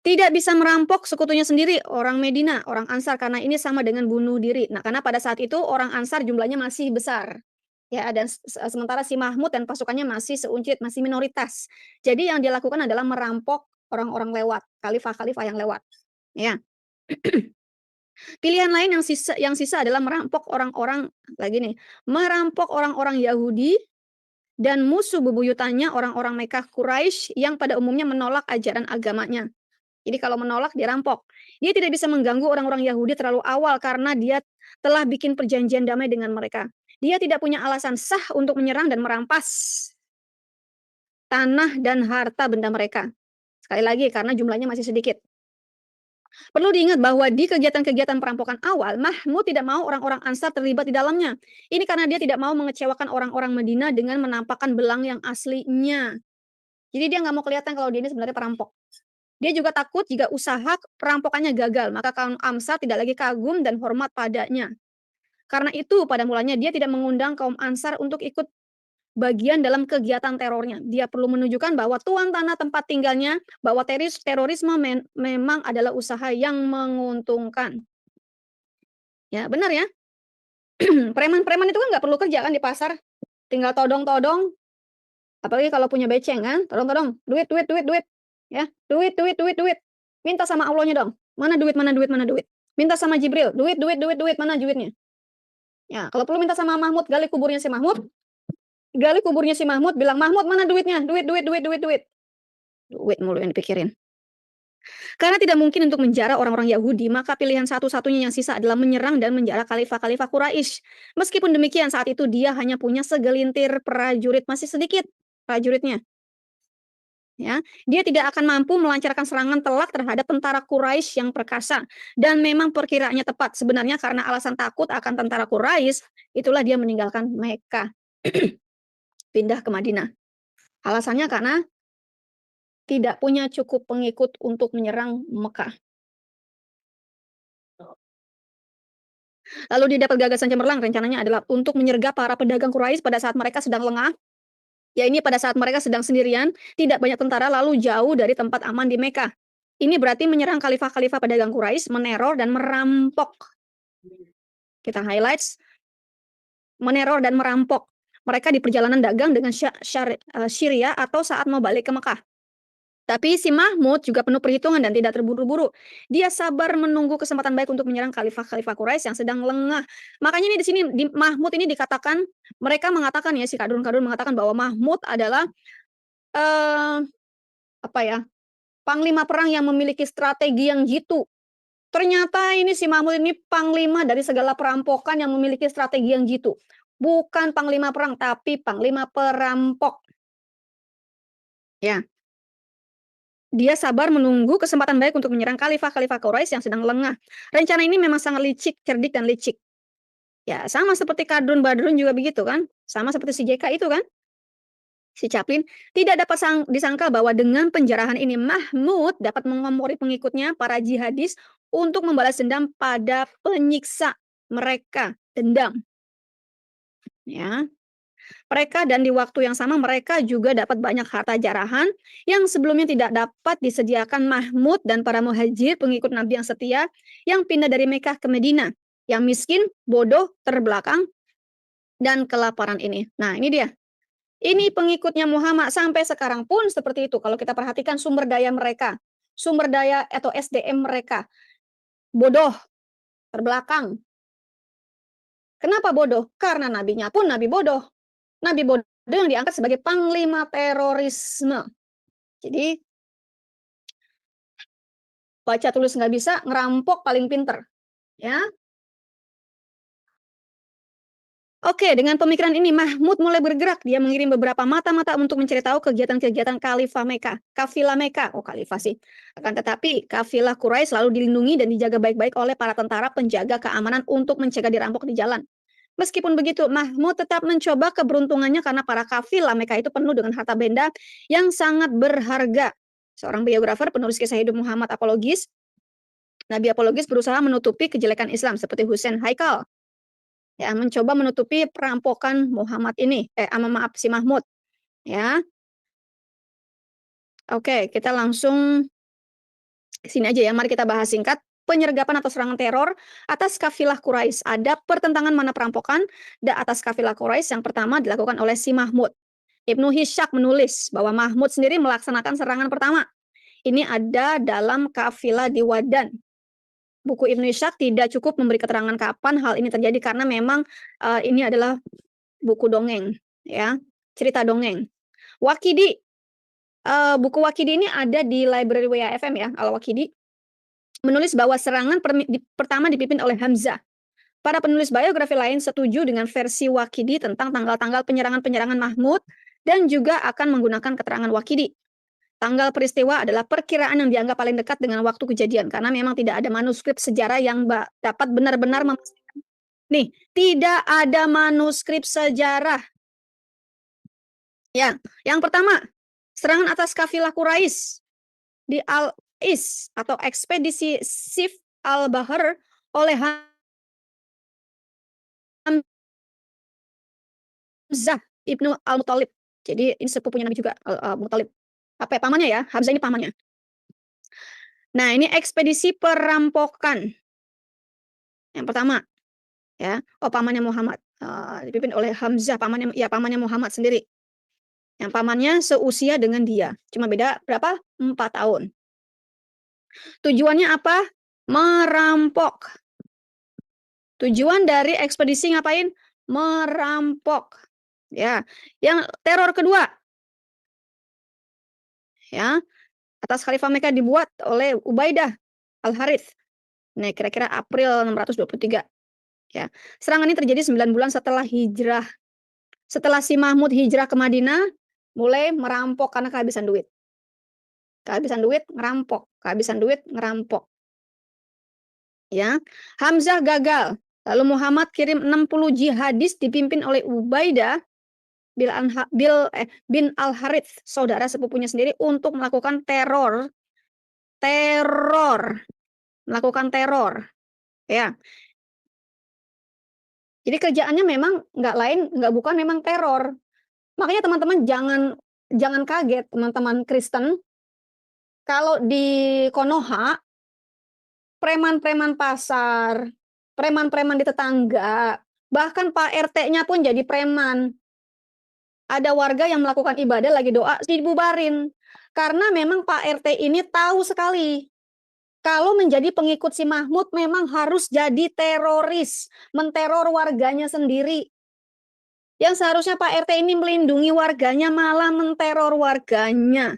Tidak bisa merampok sekutunya sendiri, orang Madinah, orang Ansar, karena ini sama dengan bunuh diri. Nah, karena pada saat itu orang Ansar jumlahnya masih besar. Ya, dan sementara si Mahmud dan pasukannya masih seuncit, masih minoritas. Jadi yang dia lakukan adalah merampok orang-orang lewat, khalifah-khalifah yang lewat. Ya. Pilihan lain yang sisa adalah merampok orang-orang merampok orang-orang Yahudi dan musuh bebuyutannya orang-orang Mekah Quraisy yang pada umumnya menolak ajaran agamanya. Jadi kalau menolak dia rampok. Dia tidak bisa mengganggu orang-orang Yahudi terlalu awal karena dia telah bikin perjanjian damai dengan mereka. Dia tidak punya alasan sah untuk menyerang dan merampas tanah dan harta benda mereka. Sekali lagi, karena jumlahnya masih sedikit. Perlu diingat bahwa di kegiatan-kegiatan perampokan awal, Mahmud tidak mau orang-orang Ansar terlibat di dalamnya. Ini karena dia tidak mau mengecewakan orang-orang Madinah dengan menampakkan belang yang aslinya. Jadi dia nggak mau kelihatan kalau dia ini sebenarnya perampok. Dia juga takut jika usaha perampokannya gagal, maka kaum Ansar tidak lagi kagum dan hormat padanya. Karena itu pada mulanya dia tidak mengundang kaum Ansar untuk ikut bagian dalam kegiatan terornya. Dia perlu menunjukkan bahwa tuan tanah tempat tinggalnya, bahwa terorisme memang adalah usaha yang menguntungkan. Ya, benar ya. Preman-preman itu kan nggak perlu kerja kan di pasar, tinggal todong-todong. Apalagi kalau punya beceng kan, todong-todong, duit, ya, duit. Minta sama Allahnya dong, mana duit, mana duit, mana duit. Minta sama Jibril, duit, mana duitnya. Ya, kalau perlu minta sama Mahmud, gali kuburnya si Mahmud, bilang, Mahmud mana duitnya, duit. Duit mulu yang dipikirin. Karena tidak mungkin untuk menjara orang-orang Yahudi, maka pilihan satu-satunya yang sisa adalah menyerang dan menjara khalifah-khalifah Quraisy. Meskipun demikian, saat itu dia hanya punya segelintir prajurit, masih sedikit prajuritnya. Ya, dia tidak akan mampu melancarkan serangan telak terhadap tentara Quraisy yang perkasa. Dan memang perkiraannya tepat. Sebenarnya karena alasan takut akan tentara Quraisy, itulah dia meninggalkan Mekah. Pindah ke Madinah. Alasannya karena tidak punya cukup pengikut untuk menyerang Mekah. Lalu dia dapat gagasan cemerlang, rencananya adalah untuk menyergap para pedagang Quraisy pada saat mereka sedang lengah. Ya, ini pada saat mereka sedang sendirian, tidak banyak tentara, lalu jauh dari tempat aman di Mekah. Ini berarti menyerang khalifah-khalifah pedagang Quraisy, meneror dan merampok. Kita highlights, meneror dan merampok mereka di perjalanan dagang dengan Syria atau saat mau balik ke Mekah. Tapi si Mahmud juga penuh perhitungan dan tidak terburu-buru. Dia sabar menunggu kesempatan baik untuk menyerang khalifah-khalifah Quraisy yang sedang lengah. Makanya ini di sini di Mahmud ini dikatakan, mereka mengatakan ya, si kadrun-kadrun mengatakan bahwa Mahmud adalah panglima perang yang memiliki strategi yang jitu. Ternyata ini si Mahmud ini panglima dari segala perampokan yang memiliki strategi yang jitu. Bukan panglima perang, tapi panglima perampok. Ya. Dia sabar menunggu kesempatan baik untuk menyerang khalifah-khalifah Quraisy yang sedang lengah. Rencana ini memang sangat licik, cerdik, dan licik. Ya, sama seperti Kadrun Badrun juga begitu kan? Sama seperti si JK itu kan? Si Chaplin tidak dapat disangka bahwa dengan penjarahan ini Mahmud dapat mengompori pengikutnya, para jihadis, untuk membalas dendam pada penyiksa mereka. Dendam. Ya. Mereka dan di waktu yang sama mereka juga dapat banyak harta jarahan yang sebelumnya tidak dapat disediakan Mahmud dan para muhajir pengikut Nabi yang setia yang pindah dari Mekah ke Madinah, yang miskin, bodoh, terbelakang, dan kelaparan ini. Nah, ini dia. Ini pengikutnya Muhammad sampai sekarang pun seperti itu. Kalau kita perhatikan sumber daya mereka, sumber daya atau SDM mereka, bodoh, terbelakang. Kenapa bodoh? Karena nabinya pun nabi bodoh. Nabi bodoh yang diangkat sebagai panglima terorisme. Jadi, baca tulis nggak bisa, ngerampok paling pinter. Ya. Oke, dengan pemikiran ini Mahmud mulai bergerak. Dia mengirim beberapa mata-mata untuk mencari tahu kegiatan-kegiatan Khalifah Mekah. Kafilah Mekah. Oh, Khalifah sih. Akan tetapi, kafilah Quraisy selalu dilindungi dan dijaga baik-baik oleh para tentara penjaga keamanan untuk mencegah dirampok di jalan. Meskipun begitu, Mahmud tetap mencoba keberuntungannya karena para kafilah Mekah itu penuh dengan harta benda yang sangat berharga. Seorang biografer, penulis kisah hidup Muhammad apologis, Nabi apologis berusaha menutupi kejelekan Islam seperti Hussein Haikal. Ya, mencoba menutupi perampokan Muhammad ini, si Mahmud. Ya. Oke, kita langsung sini aja ya. Mari kita bahas singkat. Penyergapan atau serangan teror atas kafilah Quraisy. Ada pertentangan mana perampokan atas kafilah Quraisy yang pertama dilakukan oleh si Mahmud. Ibnu Hishaq menulis bahwa Mahmud sendiri melaksanakan serangan pertama. Ini ada dalam kafilah di Wadan. Buku Ibnu Hishaq tidak cukup memberi keterangan kapan hal ini terjadi karena memang ini adalah buku dongeng, ya, cerita dongeng. Waqidi, buku Waqidi ini ada di library WAFM ya, Al-Waqidi. Menulis bahwa serangan pertama dipimpin oleh Hamzah. Para penulis biografi lain setuju dengan versi Waqidi tentang tanggal-tanggal penyerangan-penyerangan Mahmud dan juga akan menggunakan keterangan Waqidi. Tanggal peristiwa adalah perkiraan yang dianggap paling dekat dengan waktu kejadian karena memang tidak ada manuskrip sejarah yang dapat benar-benar memastikan. Nih, tidak ada manuskrip sejarah. Ya, yang pertama, serangan atas kafilah Quraisy di Is atau ekspedisi Sif al-Bahr oleh Hamzah ibnu al-Muthalib. Jadi ini sepupunya Nabi juga, Muthalib. Apa ya, pamannya ya? Hamzah ini pamannya. Nah, ini ekspedisi perampokan. Yang pertama, ya. Oh, pamannya Muhammad. Dipimpin oleh Hamzah, pamannya Muhammad sendiri. Yang pamannya seusia dengan dia. Cuma beda berapa? 4 tahun. Tujuannya apa? Merampok. Tujuan dari ekspedisi ngapain? Merampok. Ya. Yang teror kedua. Ya. Atas Khalifah Mekah dibuat oleh Ubaidah Al-Harith. Nah, kira-kira April 623. Ya. Serangan ini terjadi 9 bulan setelah hijrah. Setelah si Mahmud hijrah ke Madinah, mulai merampok karena kehabisan duit. Kehabisan duit, ngerampok. Kehabisan duit, ngerampok. Ya. Hamzah gagal. Lalu Muhammad kirim 60 jihadis dipimpin oleh Ubaidah bin Al-Harith, saudara sepupunya sendiri, untuk melakukan teror. Melakukan teror. Ya. Jadi kerjaannya memang bukan memang teror. Makanya teman-teman jangan kaget, teman-teman Kristen, kalau di Konoha preman-preman pasar, preman-preman di tetangga, bahkan Pak RT-nya pun jadi preman. Ada warga yang melakukan ibadah lagi doa dibubarin. Karena memang Pak RT ini tahu sekali kalau menjadi pengikut si Mahmud memang harus jadi teroris, menteror warganya sendiri. Yang seharusnya Pak RT ini melindungi warganya malah menteror warganya.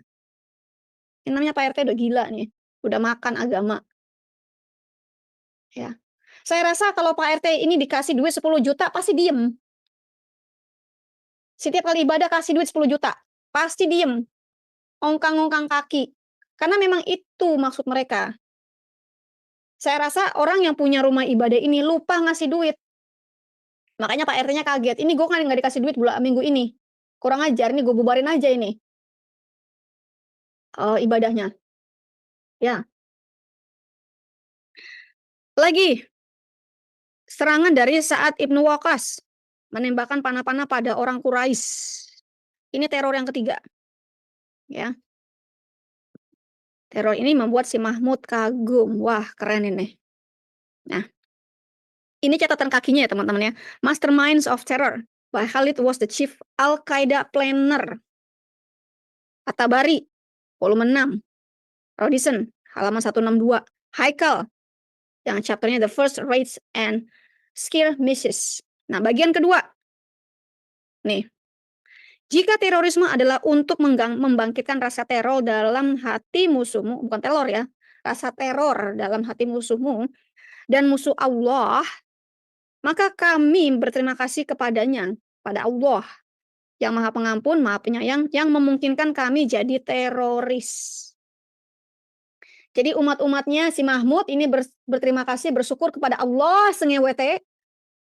Ini namanya Pak RT udah gila nih, udah makan agama. Ya. Saya rasa kalau Pak RT ini dikasih duit 10 juta pasti diem. Setiap kali ibadah kasih duit 10 juta, pasti diem. Ongkang-ongkang kaki. Karena memang itu maksud mereka. Saya rasa orang yang punya rumah ibadah ini lupa ngasih duit. Makanya Pak RT-nya kaget. Ini gue kan nggak dikasih duit minggu ini. Kurang ajar, ini gue bubarin aja ini. Ibadahnya. Ya. Lagi. Serangan dari Sa'ad ibnu Waqqas. Menembakkan panah-panah pada orang Quraisy. Ini teror yang ketiga. Ya. Teror ini membuat si Mahmud kagum. Wah, keren ini. Nah, ini catatan kakinya ya teman-teman ya. Masterminds of Terror by Khalid was the chief Al-Qaeda planner. At-Tabari, volume 6. Rodison, halaman 162. Haikal, yang chapternya The First Raids and Skirmishes. Nah, bagian kedua. Nih. Jika terorisme adalah untuk membangkitkan rasa teror dalam hati musuhmu, bukan teror ya, rasa teror dalam hati musuhmu dan musuh Allah, maka kami berterima kasih kepadanya, pada Allah, yang Maha Pengampun, Maha Penyayang, yang memungkinkan kami jadi teroris. Jadi umat-umatnya si Mahmud ini berterima kasih, bersyukur kepada Allah sengewete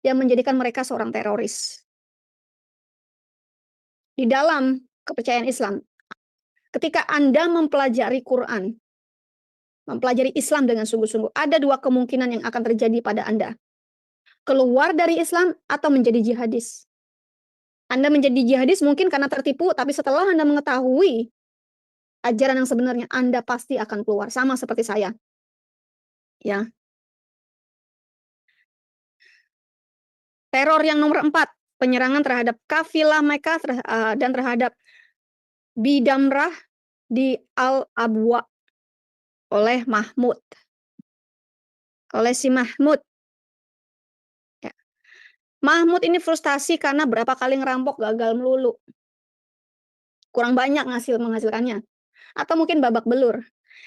yang menjadikan mereka seorang teroris. Di dalam kepercayaan Islam, ketika Anda mempelajari Quran, mempelajari Islam dengan sungguh-sungguh, ada 2 kemungkinan yang akan terjadi pada Anda. Keluar dari Islam atau menjadi jihadis. Anda menjadi jihadis mungkin karena tertipu, tapi setelah Anda mengetahui ajaran yang sebenarnya, Anda pasti akan keluar. Sama seperti saya. Ya. Teror yang nomor 4. Penyerangan terhadap kafilah Mekah dan terhadap Bidamrah di Al-Abwa oleh Mahmud. Oleh si Mahmud. Ya. Mahmud ini frustasi karena berapa kali ngerampok gagal melulu. Kurang banyak menghasilkannya. Atau mungkin babak belur.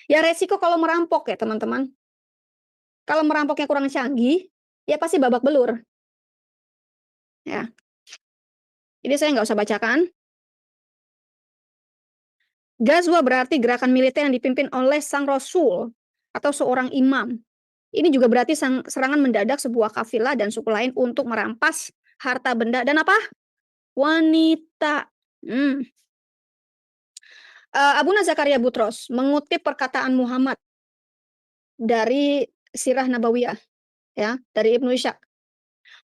Ya resiko kalau merampok ya teman-teman. Kalau merampoknya kurang canggih, ya pasti babak belur. Ya. Jadi saya nggak usah bacakan. Ghazwa berarti gerakan militer yang dipimpin oleh sang Rasul atau seorang imam. Ini juga berarti serangan mendadak sebuah kafilah dan suku lain untuk merampas harta benda dan apa? Wanita. Abuna Zakaria Butros mengutip perkataan Muhammad dari Sirah Nabawiyah, ya, dari Ibnu Ishaq.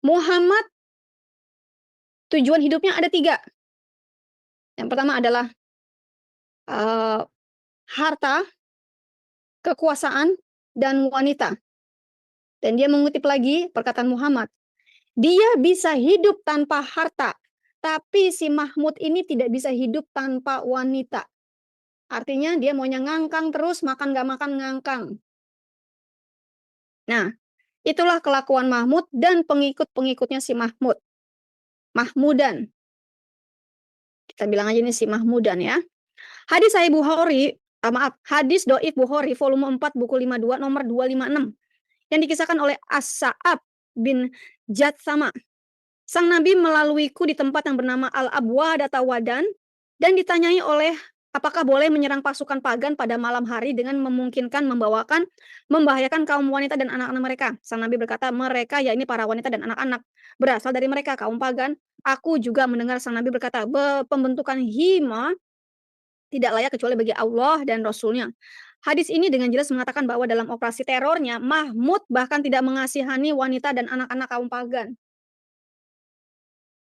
Muhammad tujuan hidupnya ada 3. Yang pertama adalah harta, kekuasaan, dan wanita. Dan dia mengutip lagi perkataan Muhammad, dia bisa hidup tanpa harta, tapi si Mahmud ini tidak bisa hidup tanpa wanita. Artinya dia maunya ngangkang terus, makan gak makan ngangkang. Nah, itulah kelakuan Mahmud dan pengikut-pengikutnya si Mahmud. Mahmudan. Kita bilang aja ini si Mahmudan ya. Hadis Sahih Bukhari, hadis Doif Bukhari volume 4 buku 52 nomor 256 yang dikisahkan oleh As-Sa'ab bin Jatsama. Sang Nabi melaluiku di tempat yang bernama Al-Abwa Datawadan dan ditanyai oleh apakah boleh menyerang pasukan pagan pada malam hari dengan memungkinkan membahayakan kaum wanita dan anak-anak mereka. Sang Nabi berkata, mereka, yakni para wanita dan anak-anak, berasal dari mereka, kaum pagan. Aku juga mendengar sang Nabi berkata, pembentukan hima tidak layak kecuali bagi Allah dan Rasulnya. Hadis ini dengan jelas mengatakan bahwa dalam operasi terornya, Mahmud bahkan tidak mengasihani wanita dan anak-anak kaum pagan.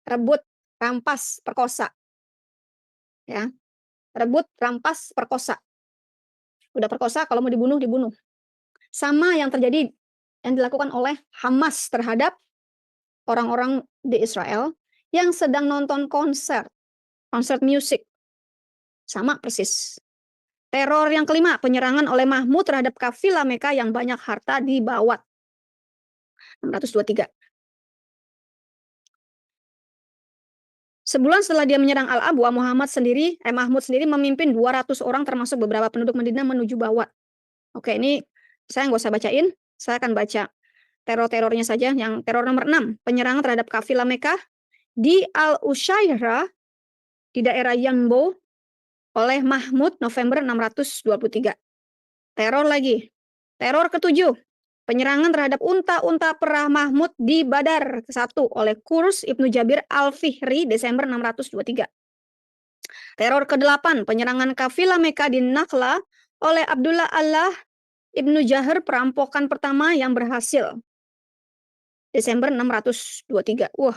Rebut, rampas, perkosa. Ya. Rebut, rampas, perkosa. Udah perkosa, kalau mau dibunuh, dibunuh. Sama yang terjadi, yang dilakukan oleh Hamas terhadap orang-orang di Israel yang sedang nonton konser musik. Sama persis. Teror yang kelima, penyerangan oleh Mahmud terhadap kafilah Mekah yang banyak harta di Bawat. 623. Sebulan setelah dia menyerang Al-Abwa, Mahmud sendiri memimpin 200 orang termasuk beberapa penduduk Madinah menuju Bawat. Oke, ini saya nggak usah bacain, saya akan baca teror-terornya saja. Yang teror nomor 6, penyerangan terhadap kafilah Mekah di Al-Ushairah di daerah Yanbo oleh Mahmud November 623. Teror lagi. Teror ke-7, penyerangan terhadap unta-unta perah Mahmud di Badar ke-1 oleh Kurs Ibnu Jabir Al-Fihri Desember 623. Teror ke-8, penyerangan kafilah Mekah di Nakhla oleh Abdullah Allah Ibnu Jahar, perampokan pertama yang berhasil. Desember 623. Wah,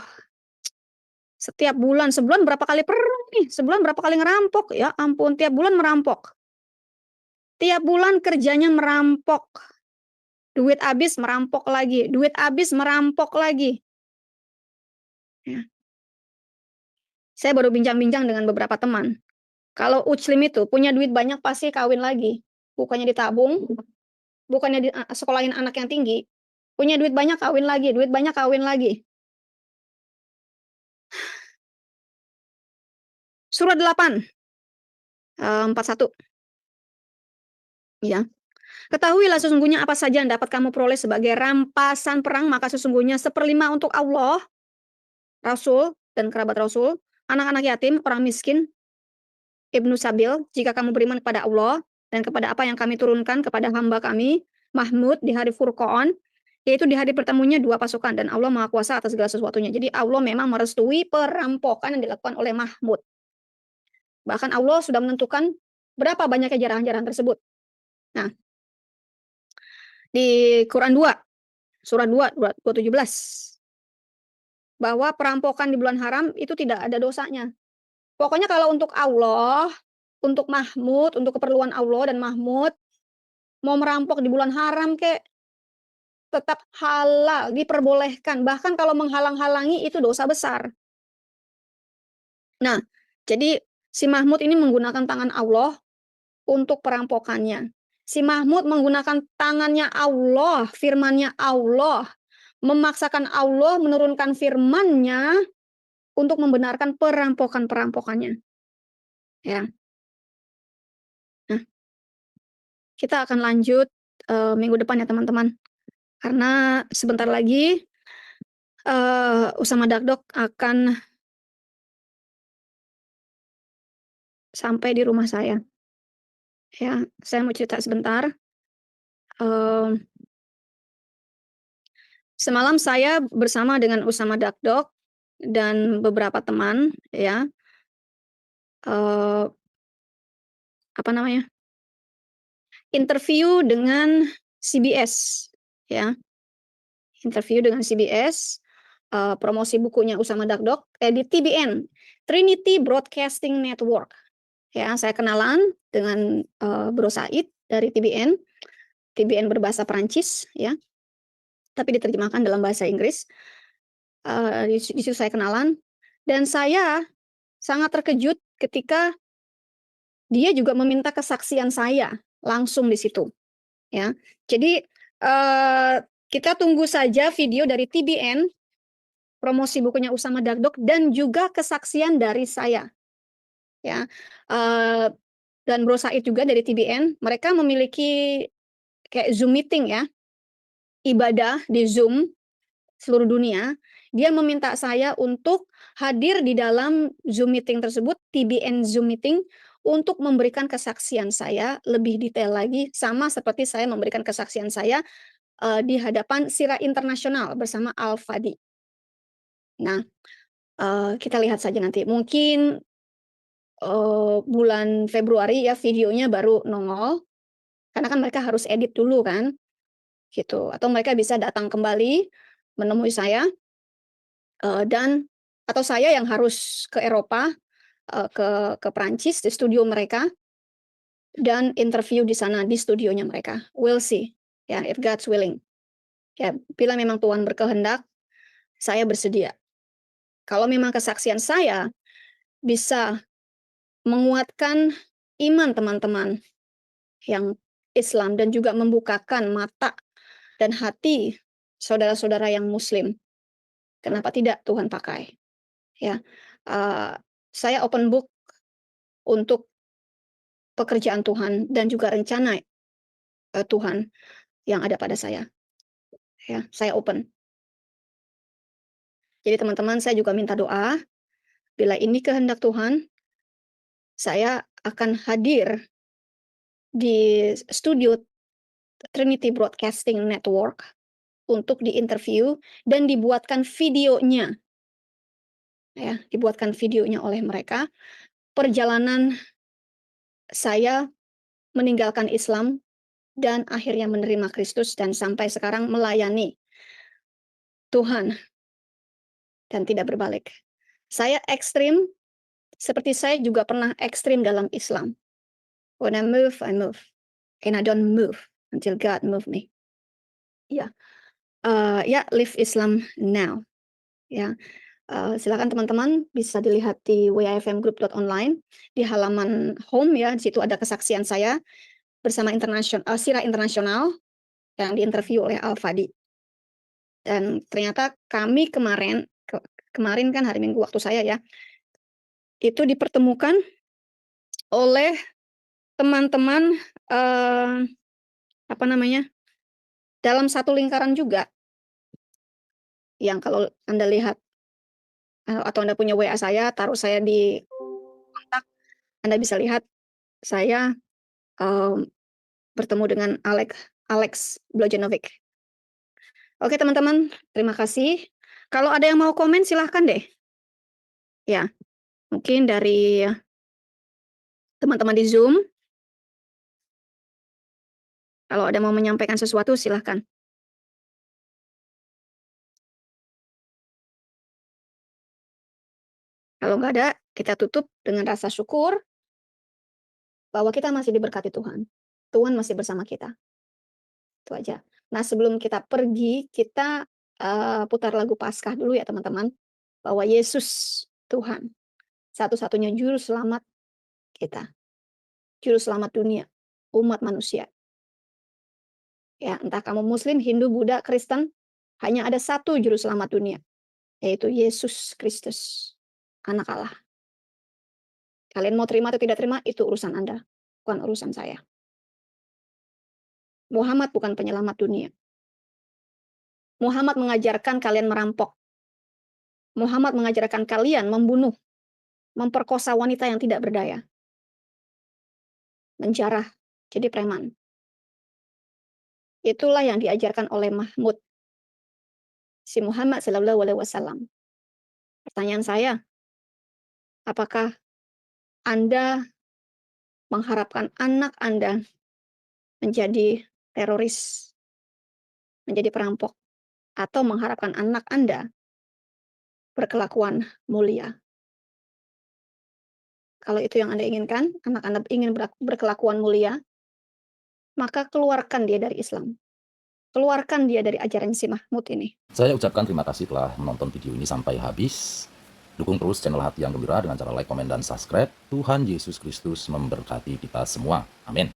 setiap bulan, sebulan berapa kali perang nih? Sebulan berapa kali ngerampok? Ya ampun, tiap bulan merampok. Tiap bulan kerjanya merampok. Duit habis merampok lagi, duit habis merampok lagi. Ya. Saya baru bincang-bincang dengan beberapa teman. Kalau Uclim itu punya duit banyak pasti kawin lagi. Bukannya ditabung, bukannya sekolahin anak yang tinggi. Punya duit banyak kawin lagi, duit banyak kawin lagi. Surat 8. 41. Ya. Ketahuilah sesungguhnya apa saja yang dapat kamu peroleh sebagai rampasan perang, maka sesungguhnya 1/5 untuk Allah, Rasul, dan kerabat Rasul, anak-anak yatim, orang miskin, Ibnu Sabil, jika kamu beriman kepada Allah dan kepada apa yang kami turunkan kepada hamba kami, Mahmud, di hari Furqan, yaitu di hari pertemunya 2 pasukan, dan Allah Maha Kuasa atas segala sesuatunya. Jadi Allah memang merestui perampokan yang dilakukan oleh Mahmud. Bahkan Allah sudah menentukan berapa banyaknya jarahan-jarahan tersebut. Nah, di Quran 2, surah 2, 217, bahwa perampokan di bulan haram itu tidak ada dosanya. Pokoknya kalau untuk Allah, untuk Mahmud, untuk keperluan Allah dan Mahmud, mau merampok di bulan haram kek, tetap halal, diperbolehkan. Bahkan kalau menghalang-halangi itu dosa besar. Nah, jadi si Mahmud ini menggunakan tangan Allah untuk perampokannya. Si Mahmud menggunakan tangannya Allah, firmannya Allah, memaksakan Allah menurunkan firmannya untuk membenarkan perampokan-perampokannya. Ya. Nah, kita akan lanjut minggu depan ya teman-teman. Karena sebentar lagi Usama Dakdok akan sampai di rumah saya. Ya, saya mau cerita sebentar. Semalam saya bersama dengan Usama Dakdok dan beberapa teman, ya. apa namanya, interview dengan CBS, ya. Interview dengan CBS, promosi bukunya Usama Dakdok, di TBN, Trinity Broadcasting Network. Ya, saya kenalan dengan Bro Said dari TBN. TBN berbahasa Perancis, ya, tapi diterjemahkan dalam bahasa Inggris. Di situ saya kenalan, dan saya sangat terkejut ketika dia juga meminta kesaksian saya langsung di situ, ya. Jadi kita tunggu saja video dari TBN, promosi bukunya Usama Dakdok, dan juga kesaksian dari saya, ya. Dan Bro Said juga dari TBN, mereka memiliki kayak Zoom meeting, ya, ibadah di Zoom seluruh dunia. Dia meminta saya untuk hadir di dalam Zoom meeting tersebut, TBN Zoom meeting, untuk memberikan kesaksian saya lebih detail lagi, sama seperti saya memberikan kesaksian saya di hadapan Sira Internasional bersama Al-Fadi. Nah, kita lihat saja nanti. Mungkin bulan Februari, ya, videonya baru nongol, karena kan mereka harus edit dulu kan, gitu. Atau mereka bisa datang kembali menemui saya, dan atau saya yang harus ke Eropa, ke Prancis di studio mereka, dan interview di sana di studionya mereka. We'll see, ya, if God's willing. Ya, bila memang Tuhan berkehendak, saya bersedia. Kalau memang kesaksian saya bisa menguatkan iman teman-teman yang Islam dan juga membukakan mata dan hati saudara-saudara yang Muslim, kenapa tidak Tuhan pakai? Ya, saya open book untuk pekerjaan Tuhan dan juga rencana Tuhan yang ada pada saya. Ya, saya open. Jadi teman-teman, saya juga minta doa, bila ini kehendak Tuhan, saya akan hadir di studio Trinity Broadcasting Network untuk diinterview dan dibuatkan videonya, ya, dibuatkan videonya oleh mereka, perjalanan saya meninggalkan Islam dan akhirnya menerima Kristus dan sampai sekarang melayani Tuhan dan tidak berbalik. Saya ekstrim, seperti saya juga pernah ekstrim dalam Islam. When I move, and I don't move until God move me. Ya, ya, live Islam now. Ya, silakan teman-teman bisa dilihat di wifmgroup.online di halaman home, ya, di situ ada kesaksian saya bersama Sira Internasional yang diinterview oleh Al-Fadi. Dan ternyata kami kemarin kan hari Minggu waktu saya, ya, itu dipertemukan oleh teman-teman apa namanya, dalam satu lingkaran juga, yang kalau Anda lihat atau Anda punya WA saya, taruh saya di kontak, Anda bisa lihat saya bertemu dengan Alex Blojanovic. Oke teman-teman, terima kasih. Kalau ada yang mau komen silahkan deh. Ya, mungkin dari teman-teman di Zoom. Kalau ada mau menyampaikan sesuatu silahkan. Kalau nggak ada, kita tutup dengan rasa syukur bahwa kita masih diberkati Tuhan. Tuhan masih bersama kita. Itu aja. Nah, sebelum kita pergi, kita putar lagu Paskah dulu ya teman-teman. Bahwa Yesus Tuhan, satu-satunya juru selamat kita. Juru selamat dunia, umat manusia. Ya, entah kamu Muslim, Hindu, Buddha, Kristen, hanya ada satu juru selamat dunia, yaitu Yesus Kristus, Anak Allah. Kalian mau terima atau tidak terima, itu urusan Anda, bukan urusan saya. Muhammad bukan penyelamat dunia. Muhammad mengajarkan kalian merampok. Muhammad mengajarkan kalian membunuh, memperkosa wanita yang tidak berdaya, menjarah, jadi preman. Itulah yang diajarkan oleh Mahmud, si Muhammad Sallallahu Alaihi Wasallam. Pertanyaan saya, apakah Anda mengharapkan anak Anda menjadi teroris, menjadi perampok, atau mengharapkan anak Anda berkelakuan mulia. Kalau itu yang Anda inginkan, anak Anda ingin berkelakuan mulia, maka keluarkan dia dari Islam. Keluarkan dia dari ajaran si Mahmud ini. Saya ucapkan terima kasih telah menonton video ini sampai habis. Dukung terus channel Hati yang Gembira dengan cara like, komen, dan subscribe. Tuhan Yesus Kristus memberkati kita semua. Amin.